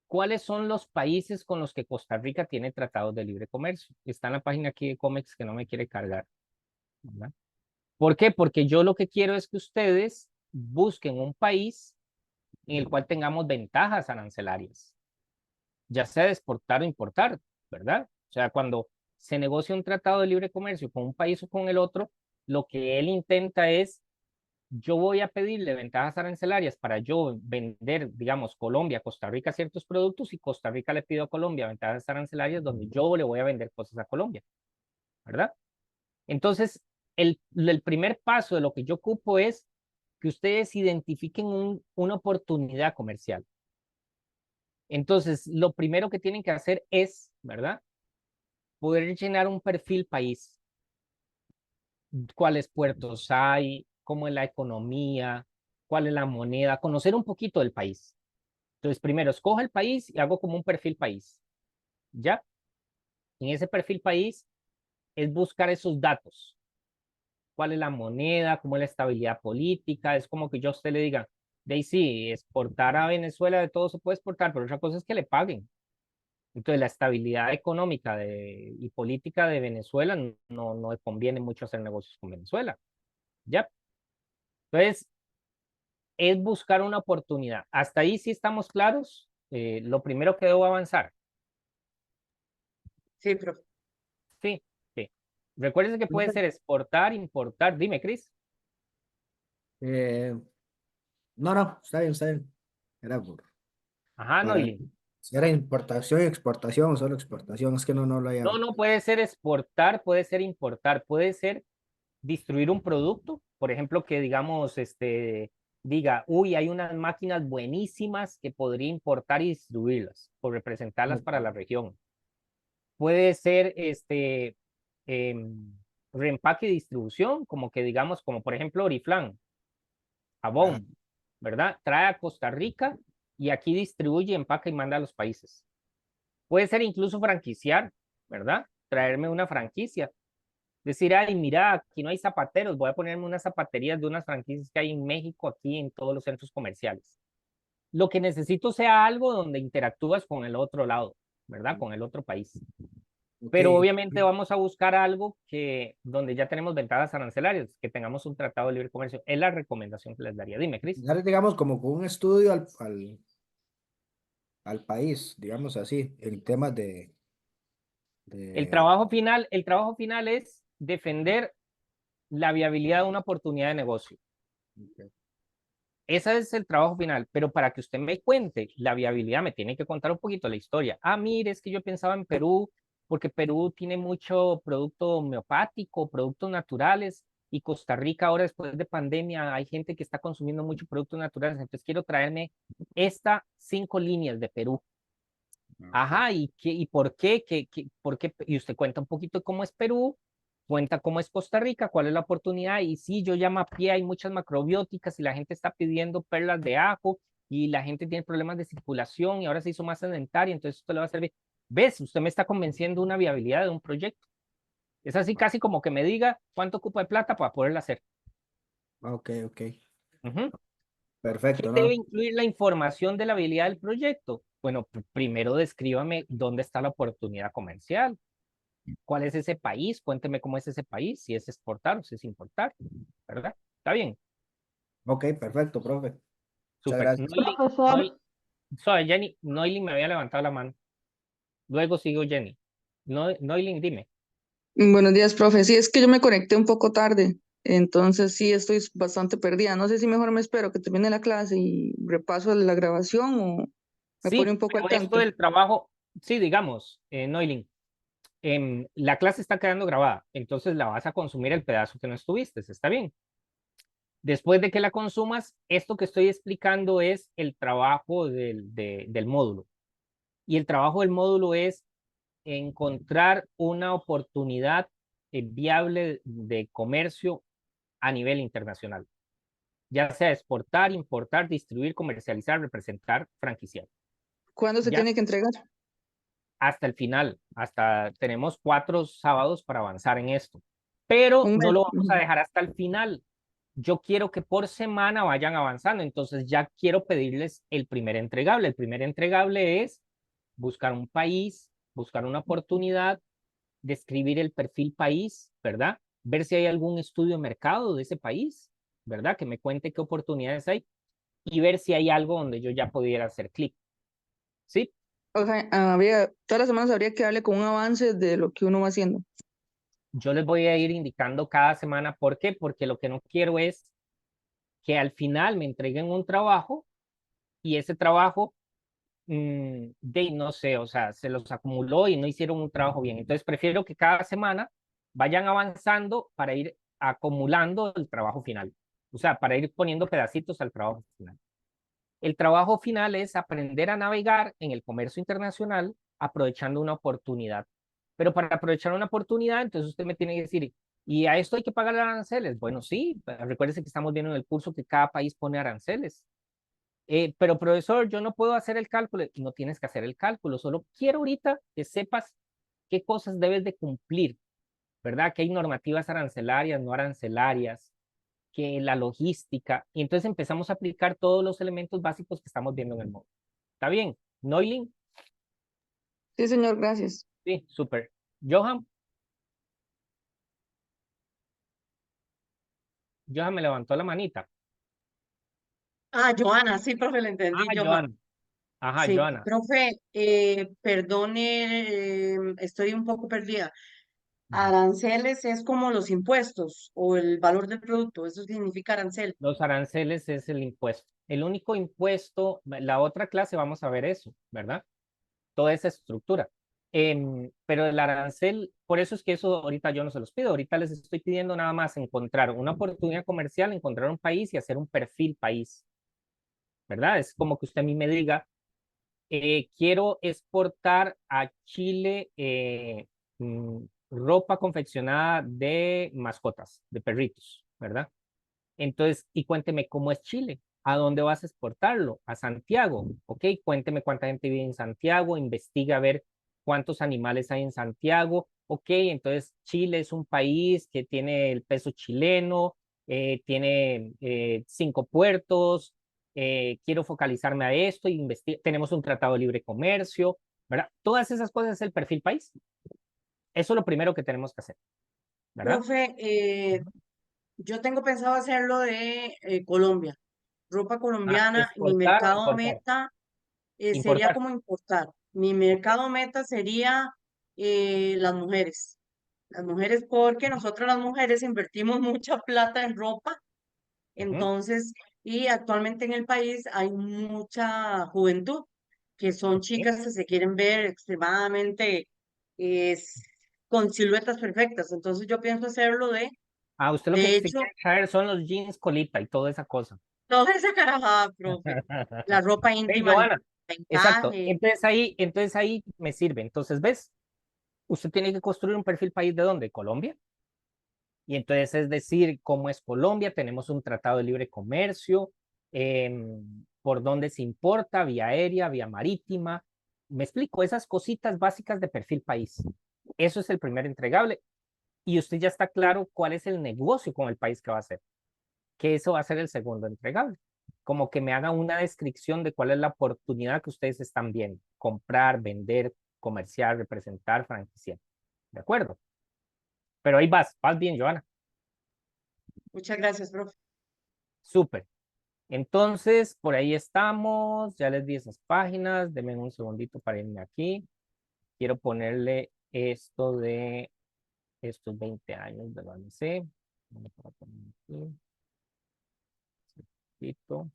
cuáles son los países con los que Costa Rica tiene tratados de libre comercio. Está en la página aquí de Comex que no me quiere cargar, ¿verdad? ¿Por qué? Porque yo lo que quiero es que ustedes busquen un país en el cual tengamos ventajas arancelarias, ya sea de exportar o importar, ¿verdad? O sea, cuando se negocia un tratado de libre comercio con un país o con el otro, lo que él intenta es, yo voy a pedirle ventajas arancelarias para yo vender, digamos, Colombia, Costa Rica ciertos productos y Costa Rica le pido a Colombia ventajas arancelarias donde yo le voy a vender cosas a Colombia, ¿verdad? Entonces, el primer paso de lo que yo ocupo es que ustedes identifiquen una oportunidad comercial. Entonces, lo primero que tienen que hacer es, ¿verdad? Poder llenar un perfil país. ¿Cuáles puertos hay? ¿Cómo es la economía? ¿Cuál es la moneda? Conocer un poquito del país. Entonces, primero escojo el país y hago como un perfil país. ¿Ya? En ese perfil país es buscar esos datos. ¿Cuál es la moneda? ¿Cómo es la estabilidad política? Es como que yo a usted le diga, Daisy, exportar a Venezuela de todo se puede exportar, pero otra cosa es que le paguen. Entonces, la estabilidad económica y política de Venezuela no le conviene mucho hacer negocios con Venezuela. ¿Ya? Entonces, es buscar una oportunidad. Hasta ahí sí estamos claros. Lo primero que debo avanzar. Sí, profe. Sí, sí. Recuerden que puede ser exportar, importar. Dime, Cris. eh, no, no, está bien, está bien. Era Ajá, para, Noili. si era importación y exportación o solo exportación, es que no lo había. No puede ser exportar, puede ser importar, puede ser distribuir un producto. Por ejemplo, que digamos, diga, uy, hay unas máquinas buenísimas que podría importar y distribuirlas o representarlas para la región. Puede ser, em, reempaque y distribución, como que digamos, como por ejemplo Oriflame, Avon, ¿verdad? Trae a Costa Rica y aquí distribuye, empaca y manda a los países. Puede ser incluso franquiciar, ¿verdad? Traerme una franquicia. Decir, ay, mira, aquí no hay zapateros, voy a ponerme unas zapaterías de unas franquicias que hay en México, aquí en todos los centros comerciales. Lo que necesito sea algo donde interactúas con el otro lado, ¿verdad? Con el otro país. Ok. Pero obviamente vamos a buscar algo que donde ya tenemos ventajas arancelarias, que tengamos un tratado de libre comercio. Es la recomendación que les daría. Dime, Cris. Dar, digamos, como con un estudio al país, digamos así, en temas de... El trabajo final es defender la viabilidad de una oportunidad de negocio. Ese es el trabajo final, pero para que usted me cuente la viabilidad, me tiene que contar un poquito la historia. Ah, mire, es que yo pensaba en Perú, porque Perú tiene mucho producto homeopático, productos naturales, y Costa Rica ahora después de pandemia hay gente que está consumiendo mucho productos naturales, entonces quiero traerme estas 5 líneas de Perú. Ajá, ¿y por qué? ¿Por qué? Y usted cuenta un poquito cómo es Perú, cuenta cómo es Costa Rica, cuál es la oportunidad, y sí, yo ya mapeé, hay muchas macrobióticas y la gente está pidiendo perlas de ajo y la gente tiene problemas de circulación y ahora se hizo más sedentaria, entonces esto le va a servir. ¿Ves? Usted me está convenciendo una viabilidad de un proyecto. Es así casi como que me diga cuánto ocupa de plata para poderlo hacer. Ok, ok. Ujú. ¿Qué Perfecto, debe ¿no? incluir la información de la habilidad del proyecto? Bueno, primero descríbame dónde está la oportunidad comercial. ¿Cuál es ese país? Cuénteme cómo es ese país, si es exportar o si es importar, ¿verdad? Está bien, Ok, perfecto, profe. Muchas súper. gracias. Profesor, Sorry, Jenny, Noilin me había levantado la mano. Luego sigo Jenny. No, Noilin, dime. Buenos días, profe. Sí, es que yo me conecté un poco tarde, entonces sí estoy bastante perdida. No sé si mejor me espero que termine la clase y repaso la grabación o me pone Sí, un poco al pero esto tanto. del trabajo, sí, digamos, Noilin, la clase está quedando grabada, entonces la vas a consumir el pedazo que no estuviste, ¿está bien? Después de que la consumas, esto que estoy explicando es el trabajo del módulo. Y el trabajo del módulo es encontrar una oportunidad viable de comercio a nivel internacional, ya sea exportar, importar, distribuir, comercializar, representar, franquiciar. ¿Cuándo se Ya tiene que entregar? hasta el final, hasta tenemos 4 sábados para avanzar en esto, pero Un no mes. lo vamos a Ujú. dejar hasta el final. Yo quiero que por semana vayan avanzando, entonces ya quiero pedirles el primer entregable. El primer entregable es buscar un país, buscar una oportunidad, describir el perfil país, ¿verdad? Ver si hay algún estudio de mercado de ese país, ¿verdad? Que me cuente qué oportunidades hay y ver si hay algo donde yo ya pudiera hacer clic, ¿sí? O sea, todas las semanas habría que darle con un avance de lo que uno va haciendo. Yo les voy a ir indicando cada semana por qué, porque lo que no quiero es que al final me entreguen un trabajo y ese trabajo de no sé, o sea, se los acumuló y no hicieron un trabajo bien. Entonces prefiero que cada semana vayan avanzando para ir acumulando el trabajo final. O sea, para ir poniendo pedacitos al trabajo final. El trabajo final es aprender a navegar en el comercio internacional aprovechando una oportunidad. Pero para aprovechar una oportunidad, entonces usted me tiene que decir, ¿y a esto hay que pagar aranceles? Bueno, sí, recuérdese que estamos viendo en el curso que cada país pone aranceles. Pero profesor, yo no puedo hacer el cálculo. No tienes que hacer el cálculo, solo quiero ahorita que sepas qué cosas debes de cumplir, ¿verdad? Que hay normativas arancelarias, no arancelarias, que la logística. Y entonces empezamos a aplicar todos los elementos básicos que estamos viendo en el módulo. ¿Está bien? Noilin, Sí, señor, gracias. sí, súper. Johan, Johan me levantó la manita. Ah, Joana, sí, profe, le Ah, entendí, Johan. Johan. Ajá, Sí, Johanna. profe, perdone, estoy un poco perdida. Aranceles es como los impuestos o el valor del producto, eso significa arancel. Los aranceles es el impuesto. El único impuesto, la otra clase vamos a ver eso, ¿verdad? Toda esa estructura. Pero el arancel, por eso es que eso ahorita yo no se los pido, ahorita les estoy pidiendo nada más encontrar una oportunidad comercial, encontrar un país y hacer un perfil país, ¿verdad? Es como que usted a mí me diga, quiero exportar a Chile ropa confeccionada de mascotas, de perritos, ¿verdad? Entonces, y cuénteme cómo es Chile. ¿A dónde vas a exportarlo? A Santiago, ¿ok? Cuénteme cuánta gente vive en Santiago, investiga a ver cuántos animales hay en Santiago, ¿ok? Entonces, Chile es un país que tiene el peso chileno, tiene 5 puertos, quiero focalizarme a esto, tenemos un tratado de libre comercio, ¿verdad? Todas esas cosas es el perfil país. Eso es lo primero que tenemos que hacer, ¿verdad? Profe, yo tengo pensado hacerlo de Colombia. Ropa Ah, colombiana, mi exportar o mercado importar. meta sería Importar. como importar. Mi mercado meta sería las mujeres. Las mujeres, porque nosotros las mujeres invertimos mucha plata en ropa. Ujú. Entonces, y actualmente en el país hay mucha juventud que son Ok. chicas que se quieren ver extremadamente es, con siluetas perfectas. Entonces yo pienso hacerlo Ah, usted lo que de se hecho, quiere traer son los jeans colita y toda esa cosa. toda esa carajada, profe. La ropa Hey, íntima, el Johanna, exacto. encaje. Entonces ahí me sirve. Entonces, ¿ves? Usted tiene que construir un perfil país de dónde? Colombia. Y entonces es decir, cómo es Colombia, tenemos un tratado de libre comercio, por dónde se importa, vía aérea, vía marítima. Me explico, esas cositas básicas de perfil país. Eso es el primer entregable. Y usted ya está claro cuál es el negocio con el país que va a hacer, que eso va a ser el segundo entregable. Como que me haga una descripción de cuál es la oportunidad que ustedes están viendo. Comprar, vender, comerciar, representar, franquiciar. ¿De acuerdo? Pero ahí vas bien, Joana. Muchas gracias, profe. Súper. Entonces, por ahí estamos. Ya les di esas páginas. Denme un segundito para irme aquí. Quiero ponerle esto de estos 20 años de la OMC. Vamos a poner aquí. Listo.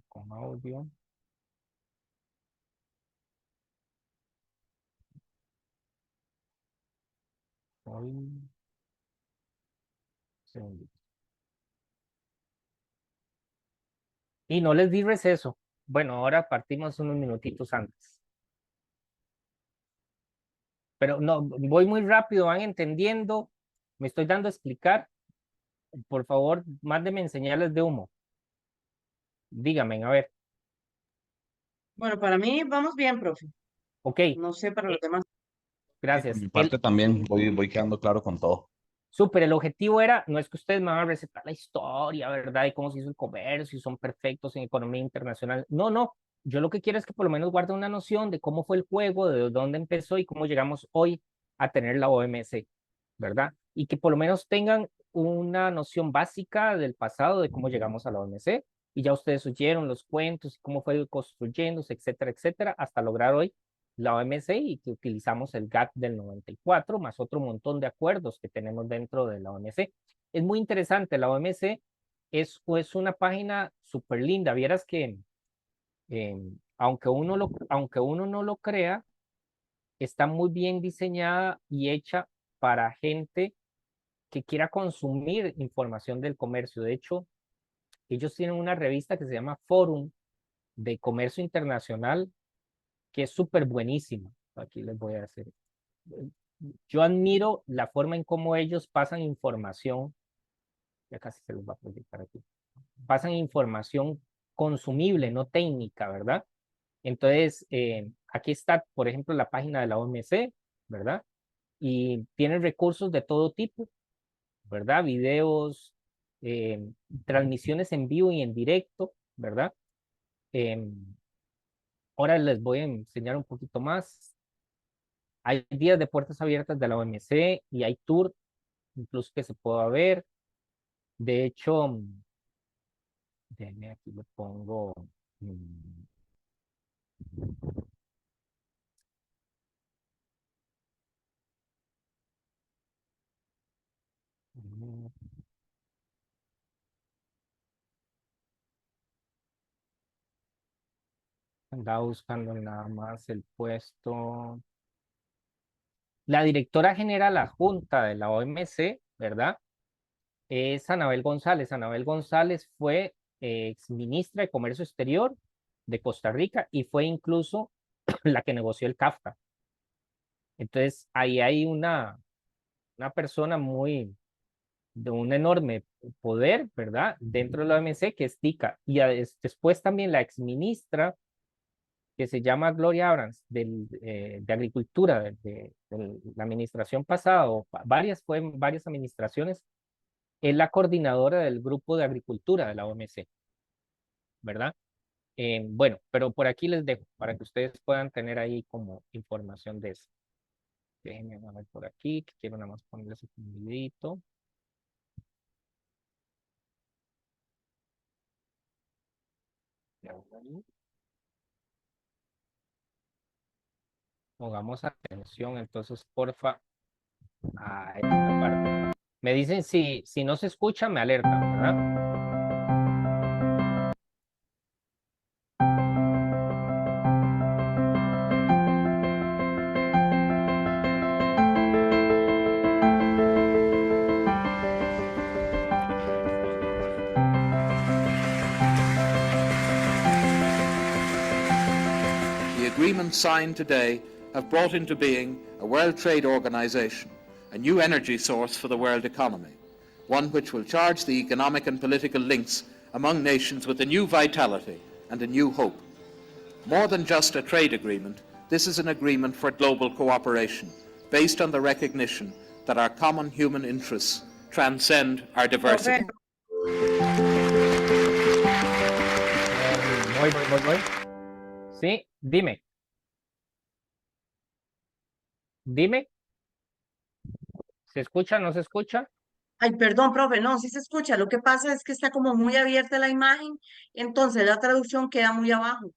Con audio. Hoy. Segundito. Y no les di receso. Bueno, ahora partimos unos minutitos antes. Pero no, voy muy rápido, van entendiendo. Me estoy dando a explicar. Por favor, mándenme señales de humo. Díganme, a ver. Bueno, para mí vamos bien, profe. Ok, No sé para los demás. Sí, por gracias. mi parte también voy quedando claro con todo. Súper, el objetivo era, no es que ustedes me van a recetar la historia, ¿verdad? Y cómo se hizo el comercio, y son perfectos en economía internacional. No, no. Yo lo que quiero es que por lo menos guarden una noción de cómo fue el juego, de dónde empezó y cómo llegamos hoy a tener la OMC, ¿verdad? Y que por lo menos tengan una noción básica del pasado de cómo llegamos a la OMC. Y ya ustedes oyeron los cuentos y cómo fue construyéndose, etcétera, etcétera, hasta lograr hoy la OMC y que utilizamos el GATT del 94 más otro montón de acuerdos que tenemos dentro de la OMC. Es muy interesante, la OMC es una página súper linda. Vieras que aunque uno no lo crea, está muy bien diseñada y hecha para gente que quiera consumir información del comercio. De hecho, ellos tienen una revista que se llama Forum de Comercio Internacional, que es súper buenísima. Aquí les voy a hacer. Yo admiro la forma en cómo ellos pasan información, ya casi se los va a proyectar aquí, pasan información consumible, no técnica, ¿verdad? Entonces, aquí está, por ejemplo, la página de la OMC, ¿verdad? Y tienen recursos de todo tipo, ¿verdad? Videos, transmisiones en vivo y en directo, ¿verdad? Eh, ahora les voy a enseñar un poquito más. Hay días de puertas abiertas de la OMC y hay tour, incluso que se pueda ver. De hecho, déjenme aquí le pongo. mm, mm, Andaba buscando nada más el puesto. La directora general adjunta de la OMC, ¿verdad? Es Anabel González. Anabel González fue ex ministra de Comercio Exterior de Costa Rica y fue incluso la que negoció el CAFTA. Entonces, ahí hay una persona de un enorme poder, ¿verdad? Dentro de la OMC, que es TICA. Y después también la exministra, que se llama Gloria Abrams, de Agricultura, de la administración pasada, fueron varias administraciones, es la coordinadora del grupo de agricultura de la OMC, ¿verdad? Bueno, pero por aquí les dejo para que ustedes puedan tener ahí como información de eso. Déjenme ver por aquí, que quiero nada más ponerles un videito. Pongamos atención, entonces, porfa, a esta parte. Me dicen si no se escucha, me alertan, ¿verdad? The agreements signed today have brought into being a World Trade Organization, a new energy source for the world economy, one which will charge the economic and political links among nations with a new vitality and a new hope. More than just a trade agreement, this is an agreement for global cooperation, based on the recognition that our common human interests transcend our diversity. Voy. Sí, dime. Dime. ¿Se escucha? ¿No se escucha? Ay, perdón, profe, no, sí se escucha. Lo que pasa es que está como muy abierta la imagen, entonces la traducción queda muy abajo.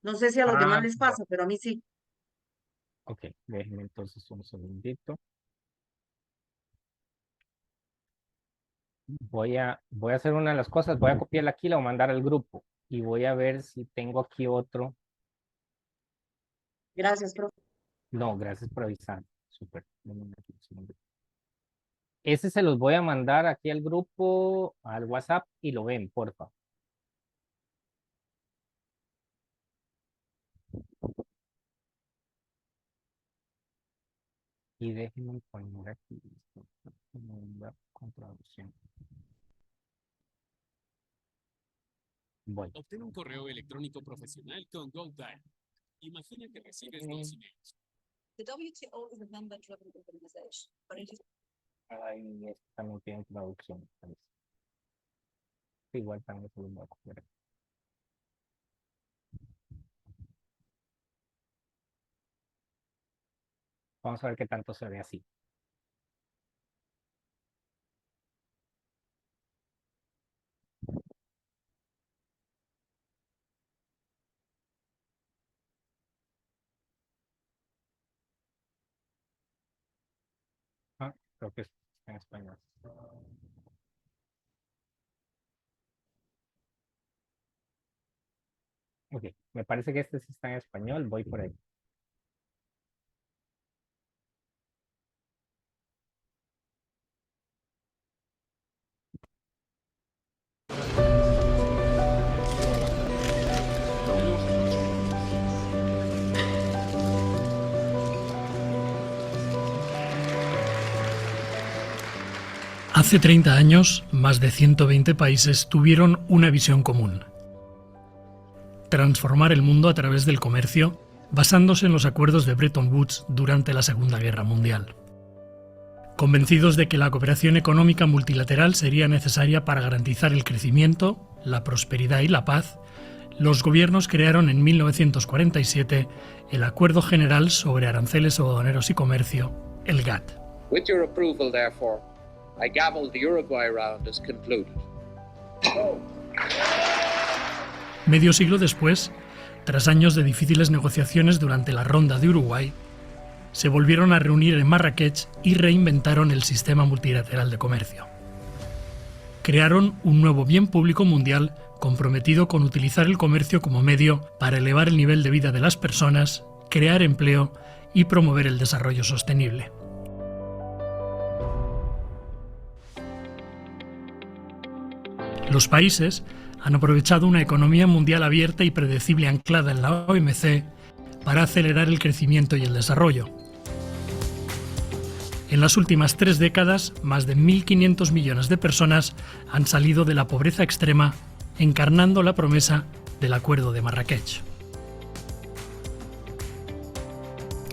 No sé si a los demás les pasa, pero a mí sí. Ok, déjenme entonces un segundito. Voy a hacer una de las cosas, voy a copiarla aquí, la voy a mandar al grupo y voy a ver si tengo aquí otro. Gracias, profe. No, gracias por avisar. Súper. Ese se los voy a mandar aquí al grupo, al WhatsApp y lo ven, porfa. Y déjenme poner aquí con traducción. Voy. Obtén un correo electrónico profesional con GoDaddy. Imagina que recibes 2 emails. The WTO is a member-driven organization, but it is Ahí también tiene traducción. Igual también se lo voy a copiar. Vamos a ver qué tanto se ve así. Creo que está en español. Ok, me parece que este sí está en español, voy por ahí. Hace 30 años, más de 120 países tuvieron una visión común: transformar el mundo a través del comercio, basándose en los acuerdos de Bretton Woods durante la Segunda Guerra Mundial. Convencidos de que la cooperación económica multilateral sería necesaria para garantizar el crecimiento, la prosperidad y la paz, los gobiernos crearon en 1947 el Acuerdo General sobre Aranceles Aduaneros y Comercio, el GATT. With your approval, therefore, I gavel the Uruguay round as concluded. Medio siglo después, tras años de difíciles negociaciones durante la Ronda de Uruguay, se volvieron a reunir en Marrakech y reinventaron el sistema multilateral de comercio. Crearon un nuevo bien público mundial comprometido con utilizar el comercio como medio para elevar el nivel de vida de las personas, crear empleo y promover el desarrollo sostenible. Los países han aprovechado una economía mundial abierta y predecible anclada en la OMC para acelerar el crecimiento y el desarrollo. En las últimas 3 décadas, más de 1.500 millones de personas han salido de la pobreza extrema, encarnando la promesa del Acuerdo de Marrakech.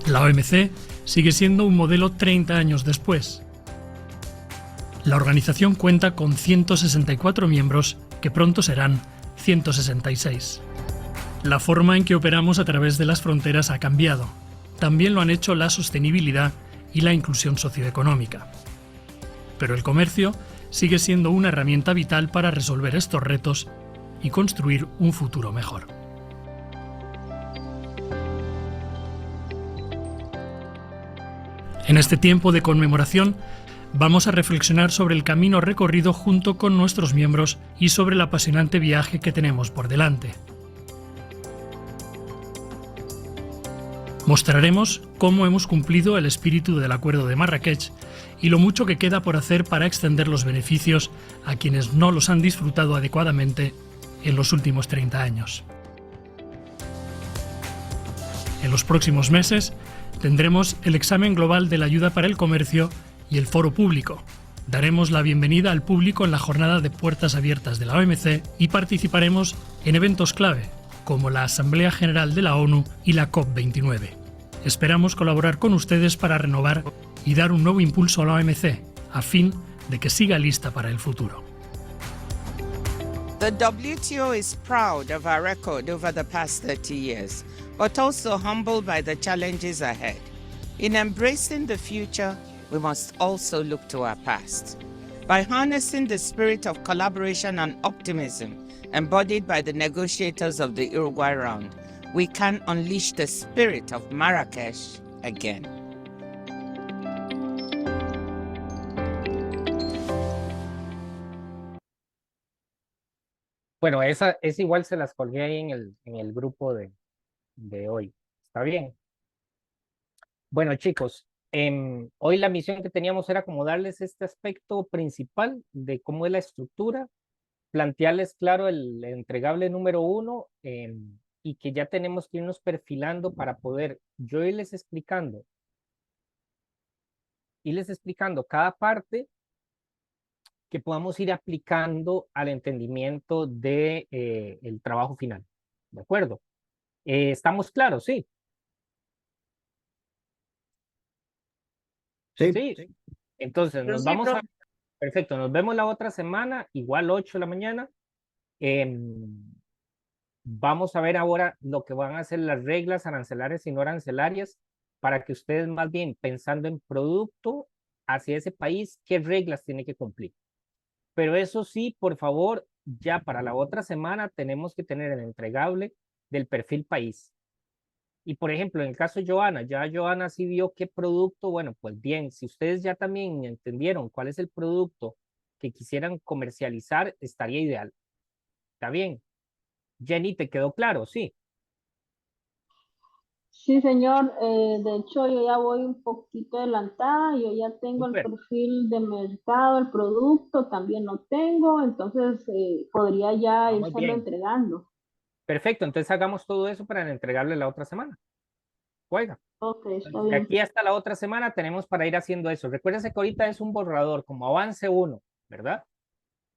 La OMC sigue siendo un modelo 30 años después. La organización cuenta con 164 miembros, que pronto serán 166. La forma en que operamos a través de las fronteras ha cambiado. También lo han hecho la sostenibilidad y la inclusión socioeconómica. Pero el comercio sigue siendo una herramienta vital para resolver estos retos y construir un futuro mejor. En este tiempo de conmemoración, vamos a reflexionar sobre el camino recorrido junto con nuestros miembros y sobre el apasionante viaje que tenemos por delante. Mostraremos cómo hemos cumplido el espíritu del Acuerdo de Marrakech y lo mucho que queda por hacer para extender los beneficios a quienes no los han disfrutado adecuadamente en los últimos 30 años. En los próximos meses tendremos el examen global de la ayuda para el comercio y el foro público. Daremos la bienvenida al público en la jornada de puertas abiertas de la OMC y participaremos en eventos clave, como la Asamblea General de la ONU y la COP29. Esperamos colaborar con ustedes para renovar y dar un nuevo impulso a la OMC, a fin de que siga lista para el futuro. The WTO is proud of our record over the past 30 years, but also humbled by the challenges ahead. In embracing the future, we must also look to our past. By harnessing the spirit of collaboration and optimism embodied by the negotiators of the Uruguay round, we can unleash the spirit of Marrakech again. Bueno, esa igual se las colgué ahí en el grupo de hoy. ¿Está bien? Bueno, chicos, hoy la misión que teníamos era como darles este aspecto principal de cómo es la estructura, plantearles claro el entregable número 1 y que ya tenemos que irnos perfilando para poder yo irles explicando cada parte que podamos ir aplicando al entendimiento de el trabajo final. ¿De acuerdo? ¿Estamos claros? Sí. Sí. Sí. Entonces, Yo nos sí, vamos a... profe. Perfecto, nos vemos la otra semana, igual 8 de la mañana. Vamos a ver ahora lo que van a ser las reglas arancelarias y no arancelarias para que ustedes más bien pensando en producto hacia ese país, qué reglas tiene que cumplir. Pero eso sí, por favor, ya para la otra semana tenemos que tener el entregable del perfil país. Y por ejemplo, en el caso de Joana, ya Joana sí vio qué producto, bueno, pues bien, si ustedes ya también entendieron cuál es el producto que quisieran comercializar, estaría ideal. ¿Está bien? Jenny, ¿te quedó claro? Sí. Sí, señor. De hecho, yo ya voy un poquito adelantada. Yo ya tengo el Súper. perfil de mercado, el producto también lo tengo. Entonces, podría ya Muy irse bien. entregando. Perfecto, entonces hagamos todo eso para entregarle la otra semana. Oiga, Ok, está de bien. aquí hasta la otra semana tenemos para ir haciendo eso. Recuérdense que ahorita es un borrador, como avance 1, ¿verdad?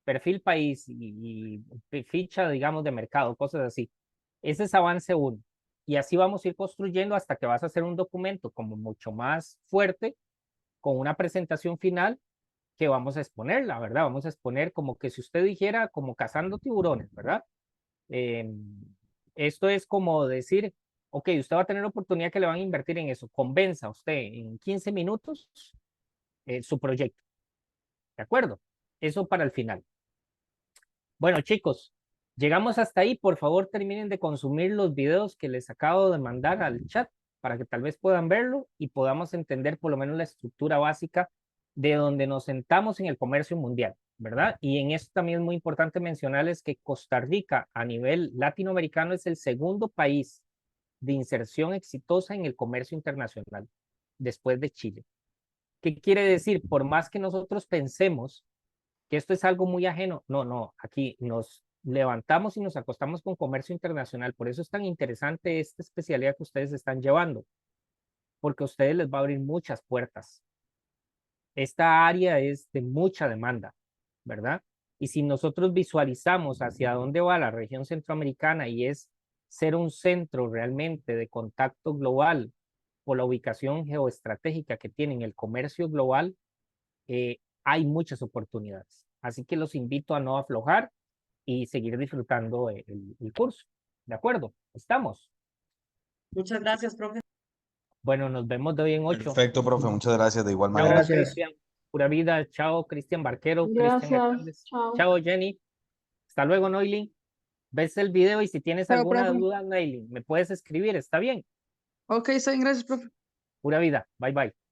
Perfil país y ficha, digamos, de mercado, cosas así. Ese es avance 1. Y así vamos a ir construyendo hasta que vas a hacer un documento como mucho más fuerte, con una presentación final que vamos a exponer, la verdad. Vamos a exponer como que si usted dijera, como cazando tiburones, ¿verdad? Esto es como decir, ok, usted va a tener oportunidad que le van a invertir en eso. Convenza a usted en 15 minutos su proyecto. ¿De acuerdo? Eso para el final. Bueno, chicos, llegamos hasta ahí. Por favor, terminen de consumir los videos que les acabo de mandar al chat para que tal vez puedan verlo y podamos entender por lo menos la estructura básica de donde nos sentamos en el comercio mundial, ¿verdad? Y en esto también es muy importante mencionarles que Costa Rica a nivel latinoamericano es el segundo país de inserción exitosa en el comercio internacional, después de Chile. ¿Qué quiere decir? Por más que nosotros pensemos que esto es algo muy ajeno, no, aquí nos levantamos y nos acostamos con comercio internacional. Por eso es tan interesante esta especialidad que ustedes están llevando, porque a ustedes les va a abrir muchas puertas. Esta área es de mucha demanda, ¿verdad? Y si nosotros visualizamos hacia dónde va la región centroamericana y es ser un centro realmente de contacto global por la ubicación geoestratégica que tienen el comercio global, hay muchas oportunidades. Así que los invito a no aflojar y seguir disfrutando el curso. ¿De acuerdo? ¿Estamos? Muchas gracias, profe. Bueno, nos vemos de hoy en 8. Perfecto, profe, muchas gracias de igual Chao, manera. Gracias. Cristian. Pura vida. Chao, Cristian Barquero. Cristian Gracias. Hernández. Chao. Chao, Jenny. Hasta luego, Noilin. Ves el video y si tienes Chao, alguna profe. duda, Noilin, me puedes escribir. ¿Está bien? Ok, está bien, gracias, profe. Pura vida. Bye, bye.